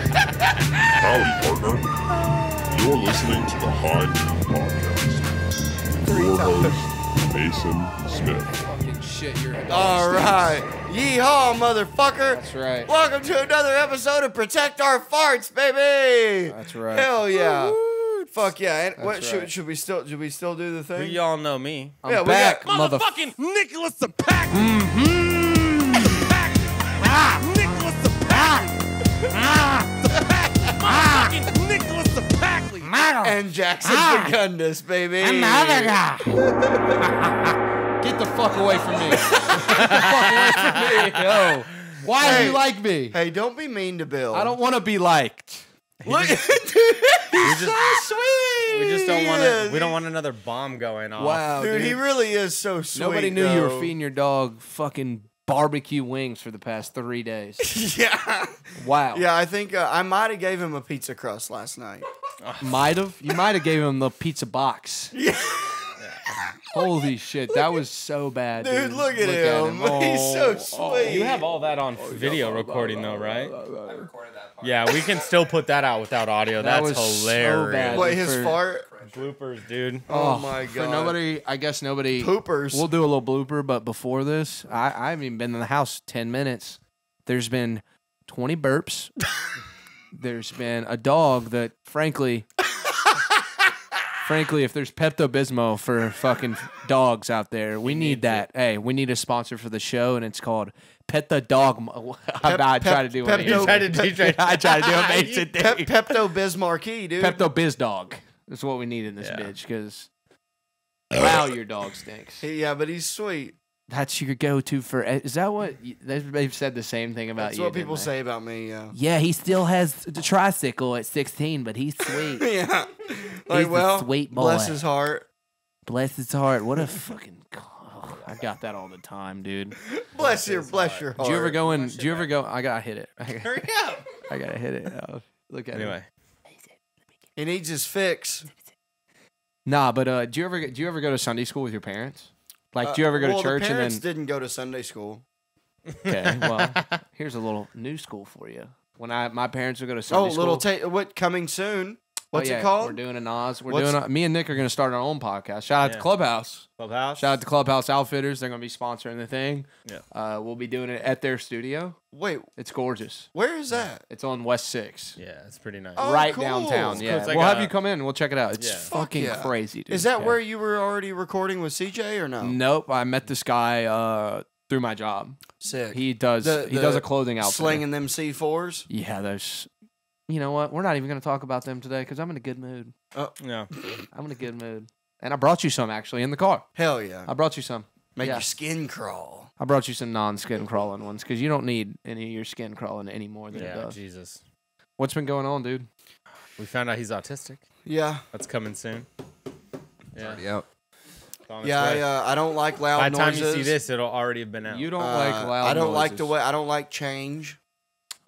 Howdy, partner. You're listening to the High Noon Podcast. Your host, Mason Smith. Fucking shit, you're a All right. Yeehaw, motherfucker. That's right. Welcome to another episode of Protect Our Farts, baby. That's right. Hell yeah. Woo-hoo. Fuck yeah. And what right. should we still do the thing? You all know me. I'm Yeah, we back, got- motherfucking. Nicholas the Pack. Nicholas the Pack. The Pack. Motherfucking Nicholas the Packley. And Jackson Fagundis, baby. Another guy. Get the fuck away from me. Get the fuck away from me. Yo. Why do you like me? Hey, don't be mean to Bill. I don't want to be liked. Look, dude, We just, sweet. we just don't He want is. to. We don't want another bomb going off. Wow, Dude, dude. he really is so sweet. Nobody knew you were though. feeding your dog fucking barbecue wings for the past 3 days. Yeah. Wow. Yeah, I think I might have gave him a pizza crust last night. Might have. You might have gave him the pizza box. Yeah. Holy shit, that was so bad, dude. Dude, look at him. He's so sweet. You have all that on video recording though, right? Yeah, we can still put that out without audio. That That's was so hilarious. bad. What, his For- fart? Bloopers, dude. Oh my For God. nobody, I guess nobody. Poopers. We'll do a little blooper, but before this, I haven't even been in the house 10 minutes. There's been 20 burps. There's been a dog that, frankly, if there's Pepto-Bismol for fucking dogs out there, we need that. Hey, we need a sponsor for the show, and it's called Pet the Dog. I try to do it. Pepto- I try to do a basic thing. Pepto-Bismarcky, dude. Pepto-Biz dog. That's what we need in this bitch, because wow, your dog stinks. Yeah, but he's sweet. That's your go-to for. Is that what they've said the same thing about That's you? what people didn't they? say about me, yeah. Yeah, he still has the tricycle at 16, but he's sweet. Yeah. He's Like, a well, sweet boy. bless his heart. Bless his heart. What a fucking. Oh, I got that all the time, dude. Bless your heart. Did you ever go in? Did you ever go? I gotta hit it. Hurry up. I gotta hit it. Oh, look at it. Anyway, He needs his fix. Nah, but do you ever go to Sunday school with your parents? Like, do you ever go well, to church the and parents then? didn't go to Sunday school. Okay, well, here's a little new school for you. When my parents would go to Sunday Oh, school. what coming soon? What's Oh, yeah, it called? We're doing a Nas. What's- Me and Nick are going to start our own podcast. Shout out to Yeah. Clubhouse. Clubhouse. Shout out to Clubhouse Outfitters. They're going to be sponsoring the thing. Yeah. We'll be doing it at their studio. Wait, It's gorgeous. where is that? It's on West 6. Yeah, it's pretty nice. Oh, Right cool. downtown. It's Yeah. it's like we'll have a- you come in. We'll check it out. It's Yeah. fucking Fuck yeah. crazy, dude. Is that Yeah. where you were already recording with CJ or no? Nope. I met this guy through my job. Sick. He does a clothing outfit. Slinging them C4s. Yeah, there's. You know what? We're not even going to talk about them today because I'm in a good mood. Yeah. I'm in a good mood. And I brought you some actually in the car. Hell yeah. I brought you some. Make yeah. your skin crawl. I brought you some non-skin crawling ones because you don't need any of your skin crawling any more than it Yeah. does. Jesus. What's been going on, dude? We found out he's autistic. Yeah. That's coming soon. Yeah. Yep. It's on its Yeah, way. I don't like loud By the time noises. you see this, it'll already have been out. You don't like loud I don't like the noises. way. I don't like change.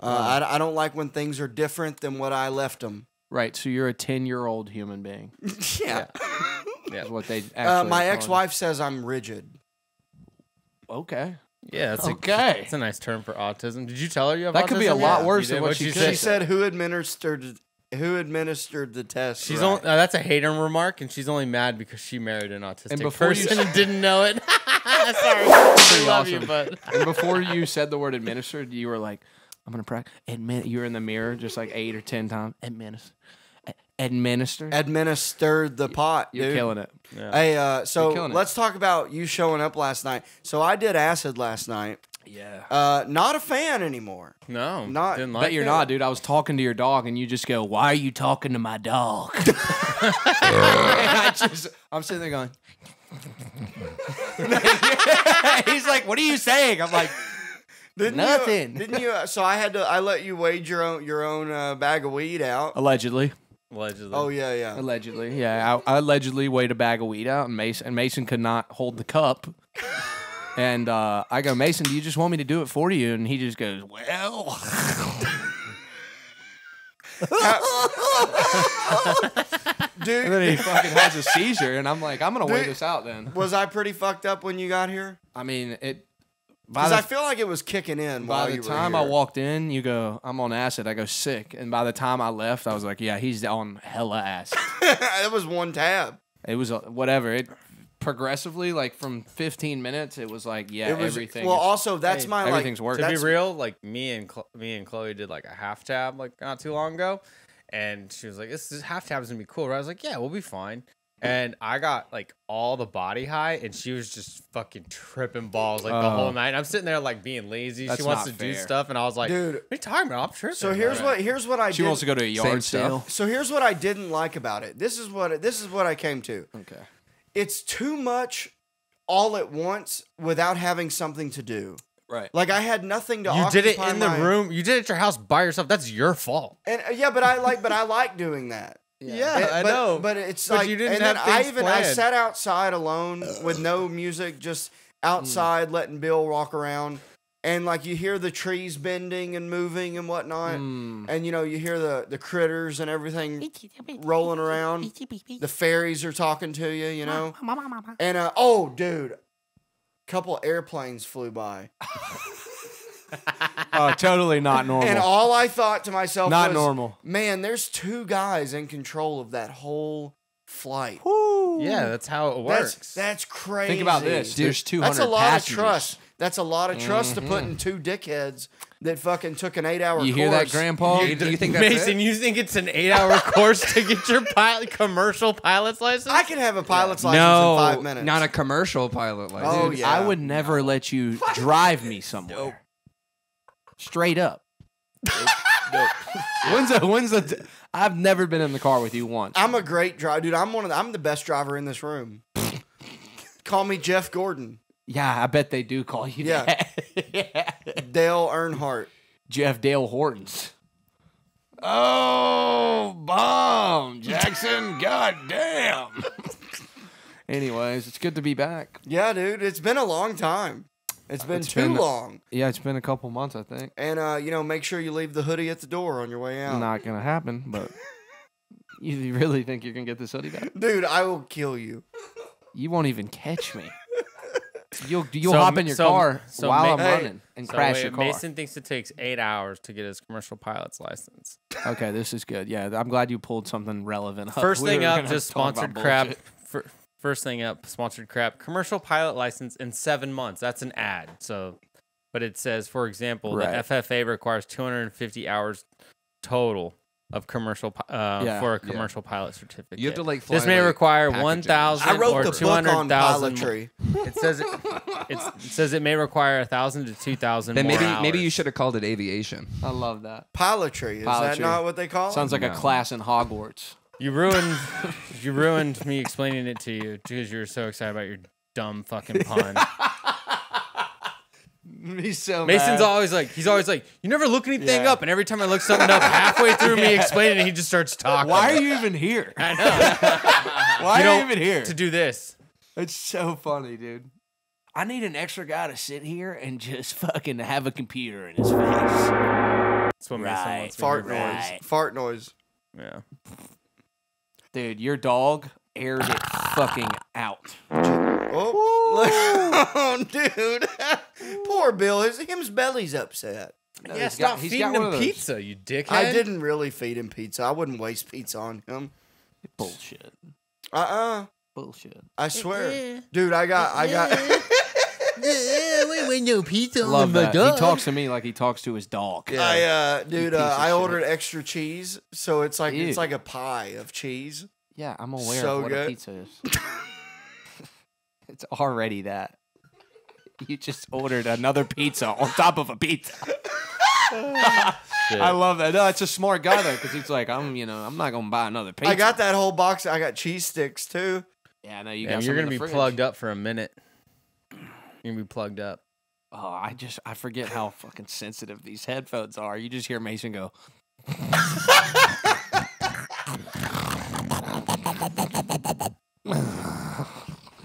I don't like when things are different than what I left them. Right, so you're a 10-year-old human being. Yeah. That's what they actually My are calling ex-wife says I'm rigid. it. Okay. Yeah, that's Okay. It's a nice term for autism. Did you tell her you have That autism? could be a lot Yeah. worse You than did? what she What'd could She said who administered the test. She's right. only, that's a hater remark, and she's only mad because she married an autistic And before you person s- and didn't know it. Sorry, I love you, awesome. but And before you said the word administered, you were like, I'm going to practice. You're in the mirror just like 8 or 10 times. Administer. administered the pot. You're dude. killing it. Hey, so killing it. let's talk about you showing up last night. So I did acid last night. Yeah. Not a fan anymore. no, Not- didn't Bet like you're it. not, dude. I was talking to your dog, and you just go, "Why are you talking to my dog?" And I'm sitting there going, he's like, "What are you saying?" I'm like, Nothing. Didn't you? So I let you wade your own bag of weed out. allegedly. Allegedly. Oh yeah, yeah. Allegedly, yeah. I allegedly weighed a bag of weed out, and Mason could not hold the cup. And I go, Mason, do you just want me to do it for you? And he just goes, well. Dude, And then he fucking has a seizure, and I'm like, I'm gonna wait this out then. was I pretty fucked up when you got here? I mean, it. Because I feel like it was kicking in while By you the were time here. I walked in, you go, I'm on acid. I go sick, and by the time I left, I was like, yeah, he's on hella acid. It was one tab. It was whatever. It progressively, like from 15 minutes, it was like, yeah, It was, everything. well, is- also, that's my, like... everything's working. To be that's- real, like me and Chloe did like a half tab like not too long ago, and she was like, "This half tab is gonna be cool." Right? I was like, "Yeah, we'll be fine." And I got like all the body high, and she was just fucking tripping balls like the whole night. And I'm sitting there like being lazy. That's She wants to not do fair. stuff, and I was like, Dude. what are you talking about? I'm tripping." So here's what I She did. wants to go to a Same yard sale. stuff. So here's what I didn't like about it. This is what I came to. Okay. It's too much all at once without having something to do. Right. Like I had nothing to You did it occupy in the my- room. You did it at your house by yourself. That's your fault. And yeah, but I like doing that. Yeah, I but, know. But it's But like, you didn't and then have I things I planned. sat outside alone with no music, just outside letting Bill walk around, and like you hear the trees bending and moving and whatnot, and you know you hear the critters and everything rolling around. The fairies are talking to you, you know. And oh, dude, couple airplanes flew by, Oh, totally not normal. and all I thought to myself Not was, normal. Man, there's two guys in control of that whole flight. Yeah, that's how it works. That's crazy. Think about this. Dude, There's 200 That's a lot passengers. of trust. That's a lot of trust to put in two dickheads that fucking took an 8-hour course. You hear that, Grandpa? Do you think that's Mason, it? you think it's an 8-hour course to get your commercial pilot's license? I can have a pilot's license No, in 5 minutes. not a commercial pilot license. Oh, Dude, yeah. I would never let you drive me somewhere. Straight up. I've never been in the car with you once. I'm a great driver, dude. I'm the best driver in this room. Call me Jeff Gordon, Yeah, I bet they do call you Yeah. that. Dale Earnhardt. Jeff Dale Hortons. Oh, bomb, Jackson. God damn. Anyways, it's good to be back. Yeah, dude. It's been a long time. It's been too long. Yeah, it's been a couple months, I think. And make sure you leave the hoodie at the door on your way out. Not going to happen, but you really think you're going to get this hoodie back? Dude, I will kill you. You won't even catch me. You'll So- hop in your so- car so while Ma- I'm running and So crash wait, your car. Mason thinks it takes 8 hours to get his commercial pilot's license. Okay, this is good. Yeah, I'm glad you pulled something relevant up. First We thing were up, gonna just talk about sponsored crap. bullshit. First thing up, sponsored crap. Commercial pilot license in 7 months. That's an ad. So, but it says, for example, Right. the FFA requires 250 hours total of commercial for a commercial pilot certificate. You have to, like, fly, This may like, require packaging. 1,000 I wrote or the book 200,000. on pilotry. It says it says it may require 1,000 to 2,000 Then more maybe you hours. should have called it aviation. I love that. Pilotry. Is that Pilotry. not what they call it? Sounds like a No. class in Hogwarts. You ruined me explaining it to you because you were so excited about your dumb fucking pun. He's so Mason's mad. always like, you never look anything Yeah. up, and every time I look something up, halfway through me explaining it, he just starts talking. Why are you even here? I know. Why You are know, you even here? to do this? It's so funny, dude. I need an extra guy to sit here and just fucking have a computer in his face. That's what Mason Right. wants me Fart to do. noise. Right. Fart noise. Yeah. Dude, your dog aired it fucking out. Oh, dude. Poor Bill. His belly's upset. No, Yeah, he's stop he's feeding one of him those- pizza, you dickhead. I didn't really feed him pizza. I wouldn't waste pizza on him. Bullshit. Bullshit. I swear. Dude, I got Love that. He talks to me like he talks to his dog. dude, piece of I shit. ordered extra cheese, so it's like Ew. a pie of cheese. Yeah, I'm aware So of what good. a pizza is. It's already that. You just ordered another pizza on top of a pizza. I love that. No, it's a smart guy though, because he's like, I'm not gonna buy another pizza. I got that whole box. I got cheese sticks too. Yeah, I know you Yeah, got. you're some in gonna the be fridge. plugged up for a minute. You're gonna be plugged up. Oh, I forget how fucking sensitive these headphones are. You just hear Mason go.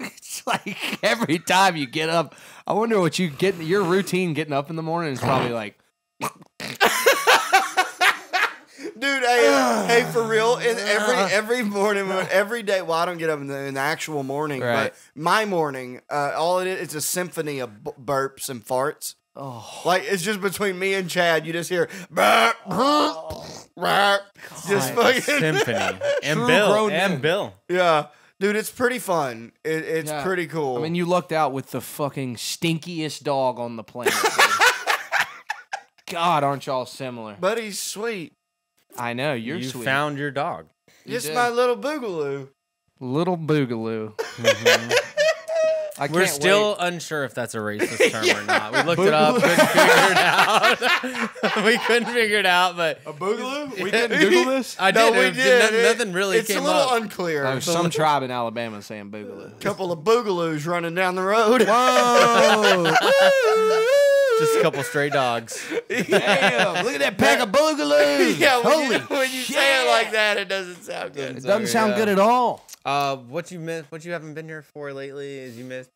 It's like every time you get up, I wonder what you get. Your routine getting up in the morning is probably like. Dude, hey, for real. And every morning, every day. Well, I don't get up in the actual morning, Right. but my morning, all it is, it's a symphony of burps and farts. Oh, Like it's just between me and Chad. You just hear burp, burp, just fucking Symphony and True Bill grown and men. Bill. yeah. Dude, it's pretty fun. It's Yeah. pretty cool. I mean, you lucked out with the fucking stinkiest dog on the planet. dude. God, aren't y'all similar? but he's sweet. I know you're You sweet. found your dog. Just did. my little boogaloo. Little Boogaloo. I We're can't still wait. unsure if that's a racist term or not. We looked it up, couldn't figure it out. We couldn't figure it out, but a Boogaloo. We didn't Google this. I No, did. we did. Nothing really It's came a little up. unclear. There's some tribe in Alabama saying Boogaloo. Couple of boogaloos running down the road. Whoa! Just a couple stray dogs. Damn! Look at that pack of Boogaloos. Yeah, Holy when you say it like that, it doesn't sound good. It doesn't sound good at all. What you missed? What you haven't been here for lately? Is you missed.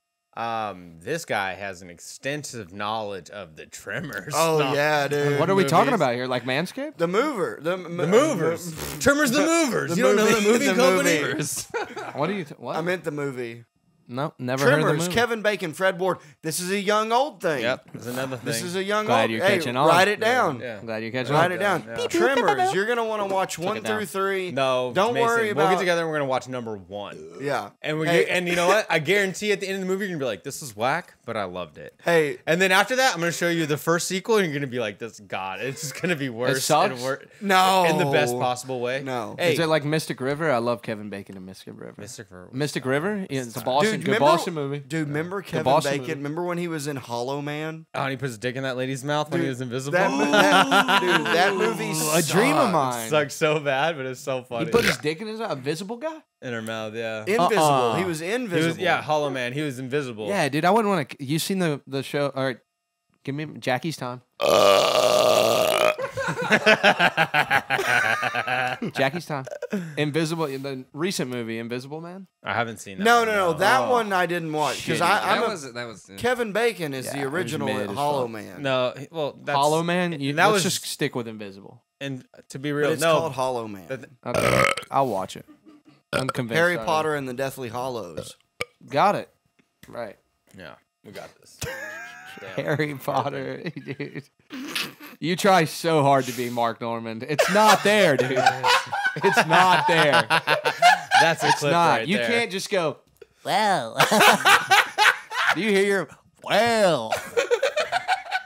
This guy has an extensive knowledge of the Tremors. Oh stuff. yeah, dude. What are we talking movies. about here? Like Manscaped? The Mover. The Movers. Tremors the Movers. the You don't know the movie- movie the company? movie. What are you? What? I meant the movie. no, never heard of the Tremors. movie. Kevin Bacon, Fred Ward. This is a young old thing. Yep, that's another thing. This is a young Glad old. you're Hey, catching on. write it down. Yeah. I'm glad you're catching Write on. it down. Yeah. Tremors. You're gonna want to watch it 1 down. through 3. No, don't Mason, worry We'll about. get together and we're gonna watch number 1. Yeah. And Hey. and you know what? I guarantee at the end of the movie you're gonna be like, "This is whack," but I loved it. Hey. And then after that, I'm gonna show you the first sequel, and you're gonna be like, "This God, it's just gonna be worse sucks? and worse No. in the best possible way." No. Hey, Is it like Mystic River? I love Kevin Bacon and Mystic River. Mystic River? Yeah, it's a Boston, Dude, good remember- Boston movie. Dude, remember Kevin Boston Bacon? movie. Remember when he was in Hollow Man? Oh, and he puts his dick in that lady's mouth when he was invisible. That movie. A dream of sucks. mine. Sucks so bad, but it's so funny. He put his dick in his eye. A visible guy? in her mouth. Yeah, Invisible. He was invisible. he was. Yeah, Hollow Man. He was invisible. Yeah, dude. I wouldn't want to. You seen the show? All right, give me Jackie's Time. Jackie's Time. Invisible. The recent movie, Invisible Man. I haven't seen that. No, one, no, no. That Oh. one I didn't watch because Shitty. That was Kevin Bacon is Yeah, the it was original mid as Hollow fuck. Man. No, well, that's, Hollow Man. You, that let's was just stick with Invisible. and to be But real, it's no. called Hollow Man. That- Okay, I'll watch it. I'm convinced. Harry I- Potter and the Deathly Hollows. Got it. Right. yeah, we got this. Harry Potter, dude. You try so hard to be Mark Normand. It's not there, dude. It's not there. That's a It's clip not. right You there. can't just go, well. Do you hear your, well?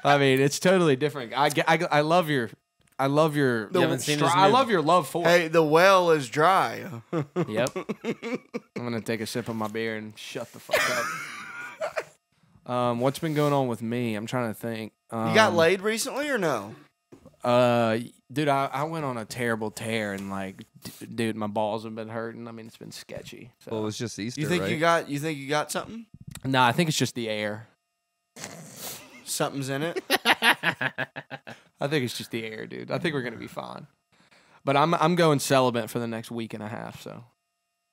I mean, it's totally different. I love your, I love your, You haven't seen his I new- love your love for it. Hey, the well is dry. Yep. I'm going to take a sip of my beer and shut the fuck up. What's been going on with me? I'm trying to think. You got laid recently or no? Dude, I went on a terrible tear and like, dude, my balls have been hurting. I mean, it's been sketchy. So. Well, it was just Easter, You think right? you got something? Nah, I think it's just the air. Something's in it. I think it's just the air, dude. I think we're gonna be fine. But I'm going celibate for the next week and a half. So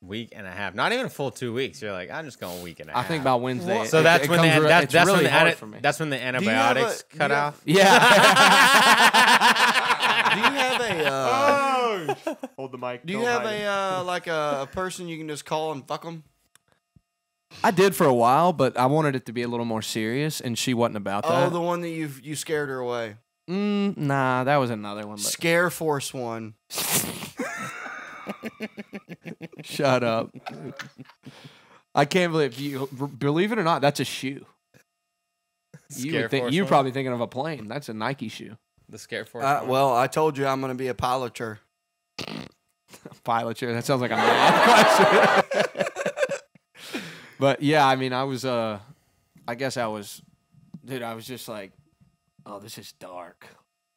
Week and a half, not even a full 2 weeks. You're like, I'm just going a week and a half. I think about Wednesday. What? So it- that's it when comes the re- that's, it's that's really when the hard anti- for me. that's when the you have antibiotics a- cut do you have- off. Yeah. Do you have a? Hold the mic. Do you have a like a person you can just call and fuck them? I did for a while, but I wanted it to be a little more serious, and she wasn't about Oh, that. the one that you scared her away. Nah, that was another one. But Scare Force one. shut up. I can't believe you. Believe it or not, that's a shoe. Scare Force You're one? probably thinking of a plane. That's a Nike shoe. The scare force. Well, I told you I'm gonna be a piloter. Pilot chair. That sounds like a math question. But yeah, I mean, I was. I guess I was. Dude, I was just like, oh, this is dark.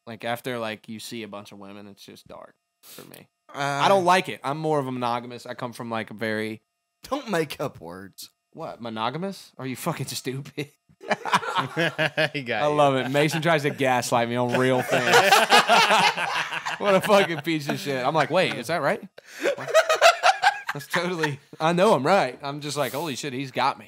Like after like you see a bunch of women, it's just dark for me. I don't like it. I'm more of a monogamous. I come from like a very Don't make up words. what monogamous? Are you fucking stupid? He got I you. love it. Mason tries to gaslight me on real things. What a fucking piece of shit. I'm like, wait, is that right? What? That's totally. I know I'm right. I'm just like, holy shit, he's got me.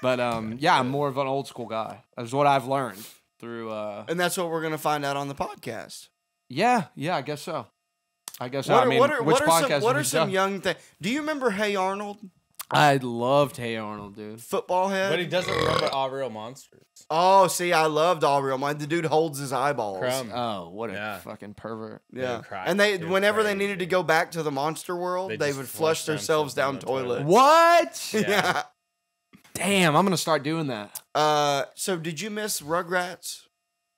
But yeah, I'm more of an old school guy. That's what I've learned through. And that's what we're gonna find out on the podcast. Yeah, I guess so. I guess so. What I are, mean, what are, which what are podcast? some, what have are you some done? young things? Do you remember Hey Arnold? I loved Hey Arnold, dude. Football head? But he doesn't remember All Real Monsters. Oh, see, I loved All Real Mind. The dude holds his eyeballs. Crumb. Oh, what a Yeah. fucking pervert. Yeah. Dude, cry- And they, dude, whenever they crazy. needed to go back to the monster world, They they just would flush themselves down toilet. What? Yeah. Damn, I'm gonna start doing that. So did you miss Rugrats?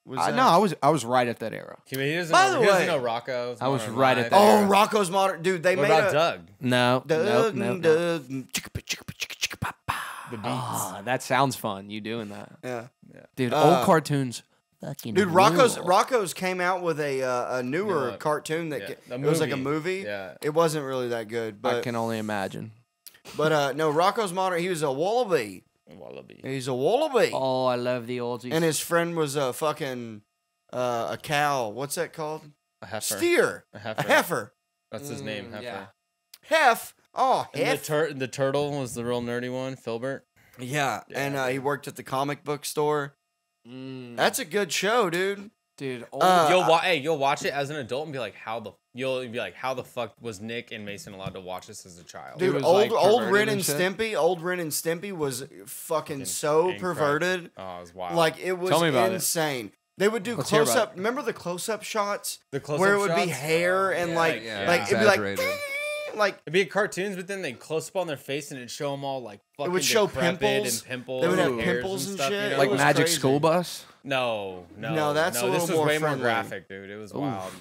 Was No, that- I was right at that era. He doesn't By know, the he doesn't way- know Rocco. I was Modern right at Life. that Oh, era. Rocco's Modern. Dude, they What made about a. Doug? No, Doug, nope. Doug, The Beats. Ah, that sounds fun. You doing that, yeah. dude? Uh, Old cartoons. Fucking Dude, rule. Rocco's came out with a newer No, cartoon that yeah, it a was like a movie. movie. Yeah. It wasn't really that good, I but can only imagine. no, Rocco's Modern. He was a wallaby. Wallaby. He's a wallaby, Oh, I love the oldies. and his friend was a fucking a cow. What's that called? A heifer. Steer. A heifer. A heifer. That's his name, heifer. yeah. Hef. Oh, And hef. the turtle was the real nerdy one, Filbert. Yeah, and he worked at the comic book store. Mm, That's a good show, dude. dude. Old, You'll watch it as an adult and be like, how the fuck was Nick and Mason allowed to watch this as a child? Dude, was, old like, old perverted Ren and and shit? Stimpy was fucking so incorrect. perverted. Oh, it was wild. Like it was Tell me about it. insane. They would do Let's hear close about up. Remember the close up shots the close where it would be hair and like yeah, like it'd be like exaggerated. like It'd be cartoons, but then they'd close up on their face and it'd show them all like fucking would show decrepit pimples. and pimples. They would have and hairs pimples and stuff, shit. You know? like it was Magic crazy. School Bus. No, No, that's a this little was more way friendly. more graphic, dude. It was wild.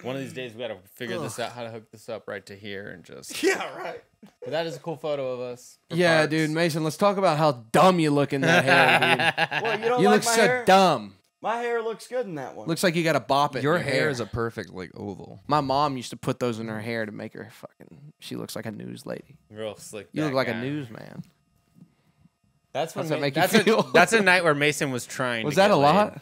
One of these days we gotta figure this out, how to hook this up right to here and just. yeah, right. But that is a cool photo of us. for Yeah, parts. dude, Mason. Let's talk about how dumb you look in that hair, Well, you dude. don't You like look my so hair? dumb. My hair looks good in that one. Looks like you got to bop it. in Your hair is a perfect like oval. My mom used to put those in her hair to make her fucking. She looks like a news lady. Real slick. You look back like guy. a newsman. That's when How's that make you that's feel? that's a night where Mason was trying. Was to that get a lot? laid.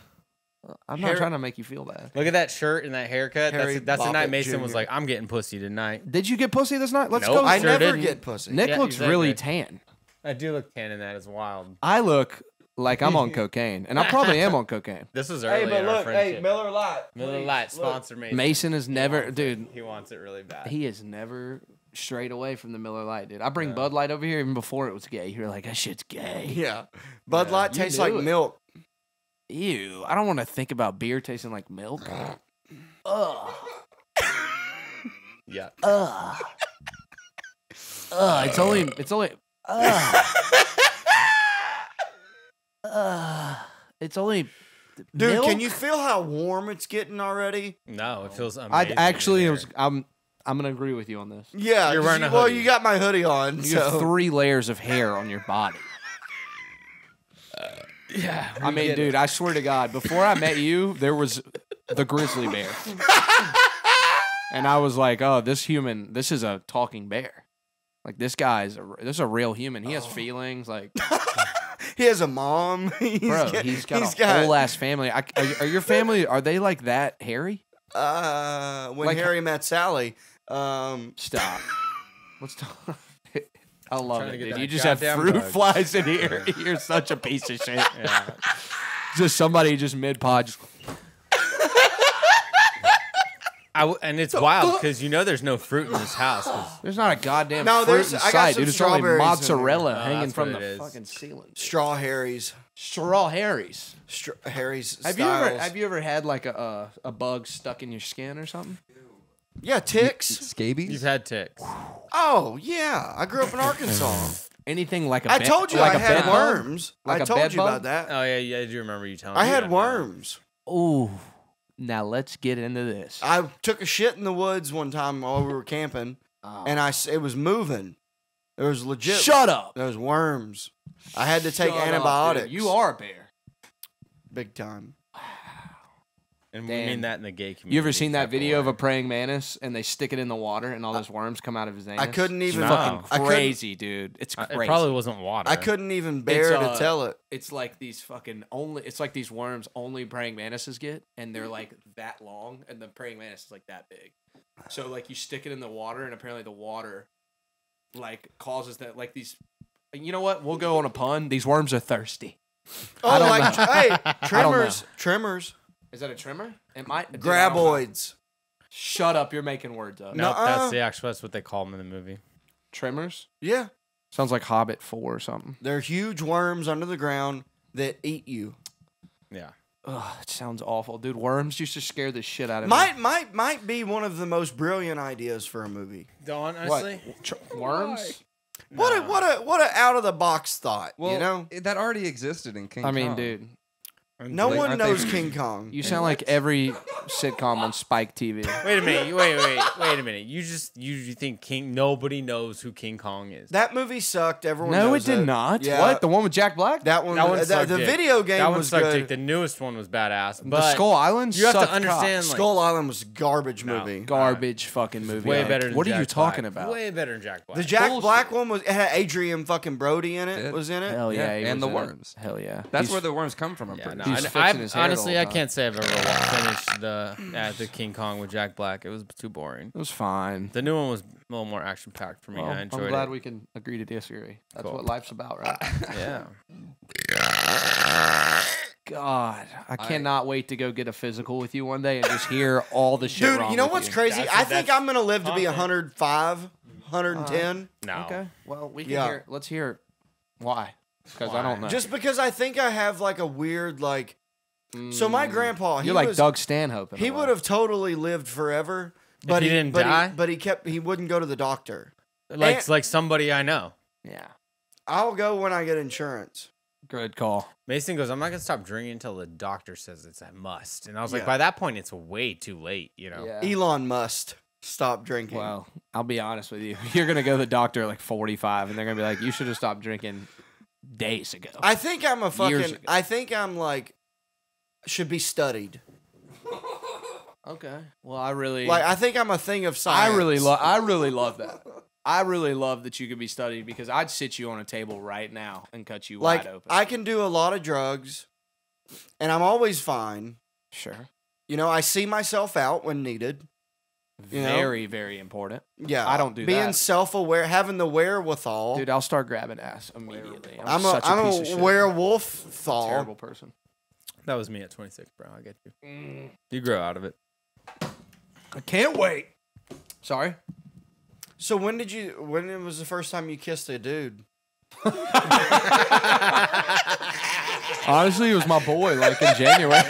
I'm Hair- not trying to make you feel bad. Look at that shirt and that haircut. Harry That's the night Boppet Mason was Jr.. like, "I'm getting pussy tonight." Did you get pussy this night? Let's Nope. go. I Sure never didn't. get pussy. Nick Yeah, looks exactly. really tan. I do look tan in that. It's wild. I look like I'm on cocaine, and I probably am on cocaine. This was early in our friendship. Miller Lite. Miller Lite sponsor Mason. Mason is never, dude. He wants it really bad. He is never strayed away from the Miller Lite, dude. I bring Bud Light over here even before it was gay. You're like, that shit's gay. Yeah. Bud Light You tastes knew like it. milk. Ew. I don't want to think about beer tasting like milk. Ugh. Yeah. Ugh. Ugh. It's only. Ugh. It's only. Dude, milk? can you feel how warm it's getting already? No, it feels amazing. I actually, in it here. was. I'm gonna agree with you on this. Yeah. You're 'cause wearing a well, hoodie. you got my hoodie on. You So have 3 layers of hair on your body. Yeah. I mean, dude, I swear to God, before I met you, there was the grizzly bear. And I was like, oh, this is a talking bear. Like, this is a real human. He has feelings. Like, he has a mom. he's bro, he's got a whole ass family. Are your family, are they like that hairy? When like- Harry met Sally. Stop. Let's talk. I love Trying it, to get dude. that You just have goddamn fruit bug. flies in here. You're such a piece of shit. Yeah. Just somebody just mid-pod. Just, And it's wild because you know there's no fruit in this house. 'cause there's not a goddamn No, fruit there's- in I got sight, some dude. It's only strawberries in mozzarella there. hanging That's from what the it is. fucking ceiling. dude. Straw Harry's. Straw Harry's. Harry's Have styles. you ever had like a bug stuck in your skin or something? Yeah, ticks. Scabies? You've had ticks. Oh, yeah. I grew up in Arkansas. Anything like a I bed- told you like I a had bed bug? worms. Like I a told bed you bug? about that. Oh yeah, I do remember you telling I me. had that. worms. Ooh. Now let's get into this. I took a shit in the woods one time while we were camping, Oh. and it was moving. There was legit. Shut up. There was worms. I had to take Shut up, antibiotics. dude. You are a bear. big time. And we Damn. mean that in the gay community. You ever seen that except video of for- a praying mantis and they stick it in the water and all those worms come out of his anus? I couldn't even. No. Fucking I couldn't- crazy, dude. It's It crazy. probably wasn't water. I couldn't even bear It's, to tell it. It's like these fucking it's like these worms only praying mantises get, and they're like that long, and the praying mantis is like that big. So like you stick it in the water, and apparently the water like causes that like these. You know what? We'll go on a pun. These worms are thirsty. Oh, don't like know. hey, don't know. trimmers, Is that a trimmer? It might. dude, I don't know. graboids. Shut up! You're making words up. Nope, Nuh-uh. that's what they call them in the movie. Trimmers. Yeah, Sounds like Hobbit 4 or something. they're huge worms under the ground that eat you. Yeah. Ugh, it sounds awful, dude. Worms used to scare the shit out of me. Might be one of the most brilliant ideas for a movie. Don't What? honestly. Worms? What a out of the box thought. Well, you know, that already existed in King I mean, Kong. dude, no like, one aren't they- knows King Kong. you sound like every sitcom on Spike TV. Wait a minute. Wait a minute. You think nobody knows who King Kong is? That movie sucked. Everyone No, knows it did it. not. Yeah. What? The one with Jack Black? That one. That one the sucked the dick. video game That one was sucked good. dick. The newest one was badass. the But Skull Island. you have to sucked understand, like, Skull Island was a garbage No. movie. garbage fucking movie. way Like, better than what are Jack you talking Black. about? Way better than Jack Black. The Jack Bullshit. Black one it had Adrian fucking Brody in it. It- Was in it. Hell yeah, Yeah, he and was the in it. worms. Hell yeah. That's He's- where the worms come from. I'm Yeah, pretty no, sure. He's fixing his hair the honestly, whole I time. can't say I've ever finished the King Kong with Jack Black. It was too boring. It was fine. The new one was a little more action packed for me. Well, I enjoyed I'm glad it. we can agree to disagree. That's Cool. what life's about, right? Yeah. God, I cannot wait to go get a physical with you one day and just hear all the shit Dude, wrong you know with what's you. crazy? That's- I think that's I'm gonna live to be content. 105, 110. No. Okay, well, we can Yeah. hear. Let's hear why. Because I don't know. Just because I think I have like a weird like. So my grandpa, he You're like was, Doug Stanhope. in he a way. would have totally lived forever, but he didn't but die? but he wouldn't go to the doctor. Like somebody I know. Yeah. I'll go when I get insurance. Good call. Mason goes, I'm not gonna stop drinking until the doctor says it's a must. And I was like, Yeah. by that point, it's way too late. You know. Yeah. Elon must stop drinking. Well, I'll be honest with you. You're gonna go to the doctor at like 45, and they're gonna be like, "You should have stopped drinking days ago." I think I'm a Years fucking. ago. I think I'm like should be studied. Okay. Well, I really, Like I think I'm a thing of science. I really love that. I really love that you could be studied because I'd sit you on a table right now and cut you like wide open. I can do a lot of drugs, and I'm always fine. Sure. You know, I see myself out when needed. You know? Very, very important. Yeah, I don't do being that. self-aware, having the wherewithal. Dude, I'll start grabbing ass immediately. I'm such a piece of shit. werewolf thal. Terrible person. That was me at 26, bro. I get you. You grow out of it. I can't wait. Sorry. So when was the first time you kissed a dude? Honestly, it was my boy, like in January.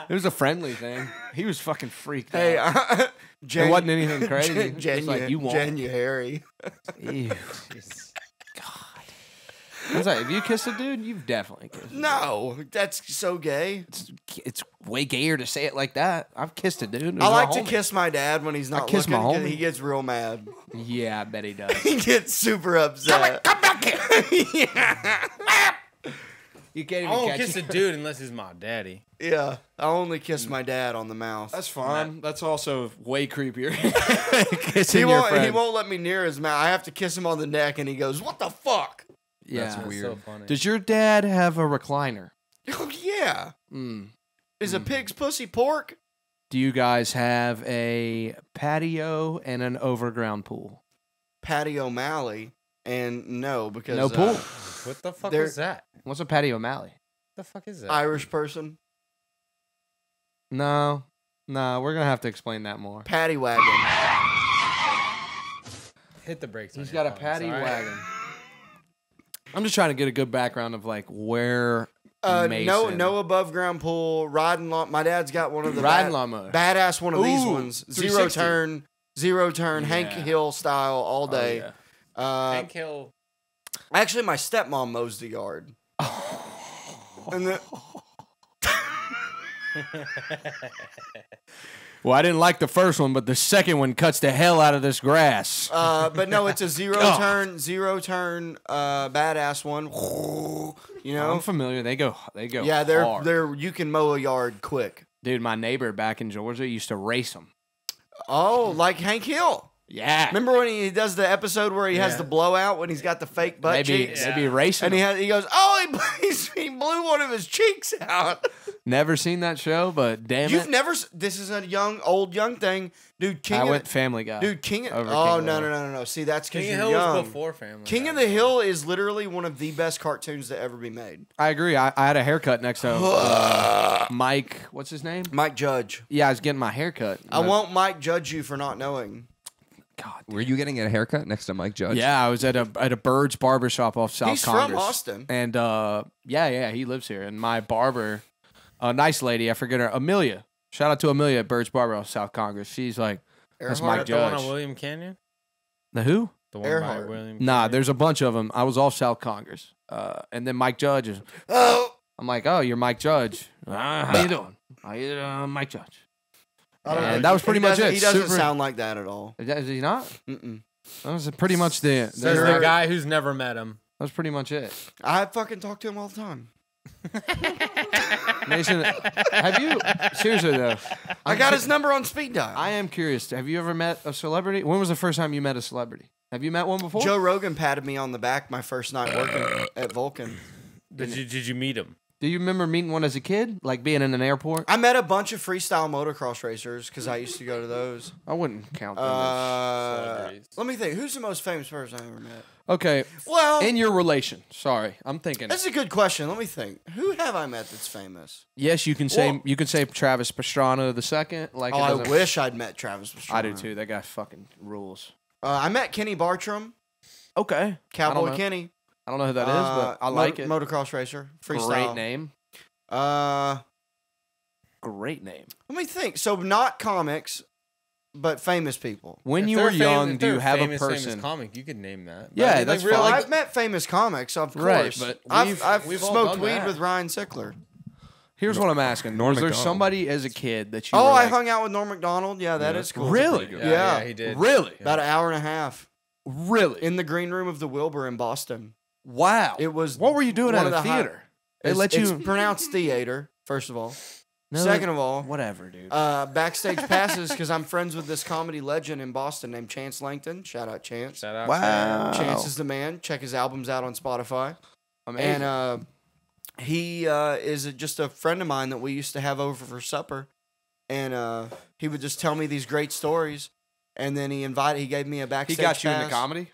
It was a friendly thing. He was fucking freaked Hey, out. It wasn't anything crazy. It was just like, you won't. January. Ew. God. I was like, if you kissed a dude, you've definitely kissed. No, that's so gay. It's way gayer to say it like that. I've kissed a dude. It was I my like to homie. kiss my dad when he's not kiss my looking. 'Cause homie. He gets real mad. Yeah, I bet he does. He gets super upset. Come back here. Yeah. You can't I even won't catch kiss a it. dude unless he's my daddy. Yeah, I only kiss my dad on the mouth. That's fine. That's also way creepier. Kissing He your won't. He friend. won't let me near his mouth. I have to kiss him on the neck, and he goes, "What the fuck?" Yeah. That's weird. So funny. Does your dad have a recliner? Oh yeah. Mm. Is a pig's pussy pork? Do you guys have a patio and an overground pool? Patty O'Malley, and no, because No pool. What the fuck There- is that? What's a patio O'Malley? The fuck is that? Irish person, No, we're gonna have to explain that more. paddy wagon. Hit the brakes. He's on got a your puns, paddy all right? wagon. I'm just trying to get a good background of like where No, Mason. no above ground pool, riding lawn. My dad's got one of the Riding lawnmower. badass one of these Ooh, ones. 360. Zero turn, Hank Yeah. Hill style all Oh, day. yeah. Hank Hill. Actually, my stepmom mows the yard. And the, Well, I didn't like the first one, but the second one cuts the hell out of this grass. but no, it's a zero God. turn, badass one. You know, I'm familiar. They go. yeah, hard. they're you can mow a yard quick. Dude, my neighbor back in Georgia used to race them. Oh, like Hank Hill. Yeah. Remember when he does the episode where he has Yeah. the blowout when he's got the fake butt maybe cheeks? maybe racing. And he goes, oh, he blew one of his cheeks out. Never seen that show, but damn You've it. never. This is a young thing, dude. King I of went the, Family Guy. dude. King. over Oh King of the no, Hill. no, no, no, no. See, that's because King of you're Hill was young. before Family King Guy, of the though. Hill is literally one of the best cartoons to ever be made. I agree. I had a haircut next to Mike. What's his name? Mike Judge. Yeah, I was getting my haircut. I won't Mike judge you for not knowing. God. Were you getting a haircut next to Mike Judge? Yeah, I was at a Bird's barbershop off South He's Congress. from Austin. And yeah, he lives here. And my barber, a nice lady, I forget her, Amelia. Shout out to Amelia at Bird's Barber off South Congress. She's like, that's Earhart? Mike The one on Judge. William Canyon? The who? The one Earhart. by William Nah, Canyon? there's a bunch of them. I was off South Congress. And then Mike Judge is, Oh, I'm like, oh, you're Mike Judge. How you doing? How you doing, Mike Judge? I don't know. And that was pretty He much doesn't- it. He doesn't Super- sound like that at all. Is he not? Mm-mm. That was pretty much the. Says That the guy who's never met him. was pretty much it. I fucking talk to him all the time. Mason, have you seriously though? I got his number on speed dial. I am curious. Have you ever met a celebrity? When was the first time you met a celebrity? Have you met one before? Joe Rogan patted me on the back my first night working at Vulcan. Did you meet him? Do you remember meeting one as a kid, like being in an airport? I met a bunch of freestyle motocross racers because I used to go to those. I wouldn't count them. as- Celebrities. Let me think. Who's the most famous person I ever met? Okay, Well, in your relation. Sorry, I'm thinking. that's a good question. Let me think. Who have I met that's famous? Yes, you can say Well- you can say Travis Pastrana the second. Like Oh, it I doesn't- wish I'd met Travis Pastrana. I do too. That guy fucking rules. I met Kenny Bartram, Okay, I don't Cowboy know- Kenny. I don't know who that is, but I like it. Motocross racer, freestyle. Great name. Uh, Great name. let me think. So not comics, but famous people. When If you they're were fam- young, if do you they're have a famous person? comic? You could name that. Yeah, I mean, that's really, fine. I've met famous comics, of Right, course. but I've we've all smoked done weed that. with Ryan Sickler. Here's what I'm asking. Norm Was there Macdonald. somebody as a kid that you Oh, were I like, hung out with Norm Macdonald. Yeah, that is cool. Really? Yeah. he did. Really? About an hour and a half Really? in the green room of the Wilbur in Boston. Wow. It was What were you doing one at of a the high- theater? They let It's you. pronounced theater, first of all. No, Second of all, whatever, dude. backstage passes because I'm friends with this comedy legend in Boston named Chance Langton. Shout out Chance. Shout out. Wow. Chance is the man. Check his albums out on Spotify. Amazing. And he is just a friend of mine that we used to have over for supper. And he would just tell me these great stories. And then he gave me a he backstage got you into pass. comedy.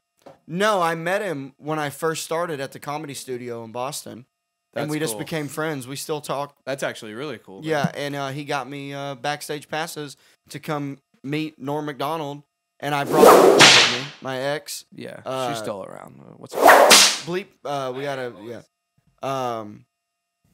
No, I met him when I first started at the comedy studio in Boston. And That's we just cool. became friends. We still talk. That's actually really cool. Yeah, and he got me backstage passes to come meet Norm Macdonald. And I brought with me, my ex. Yeah. Uh, She's still around. What's Bleep. We gotta. Yeah.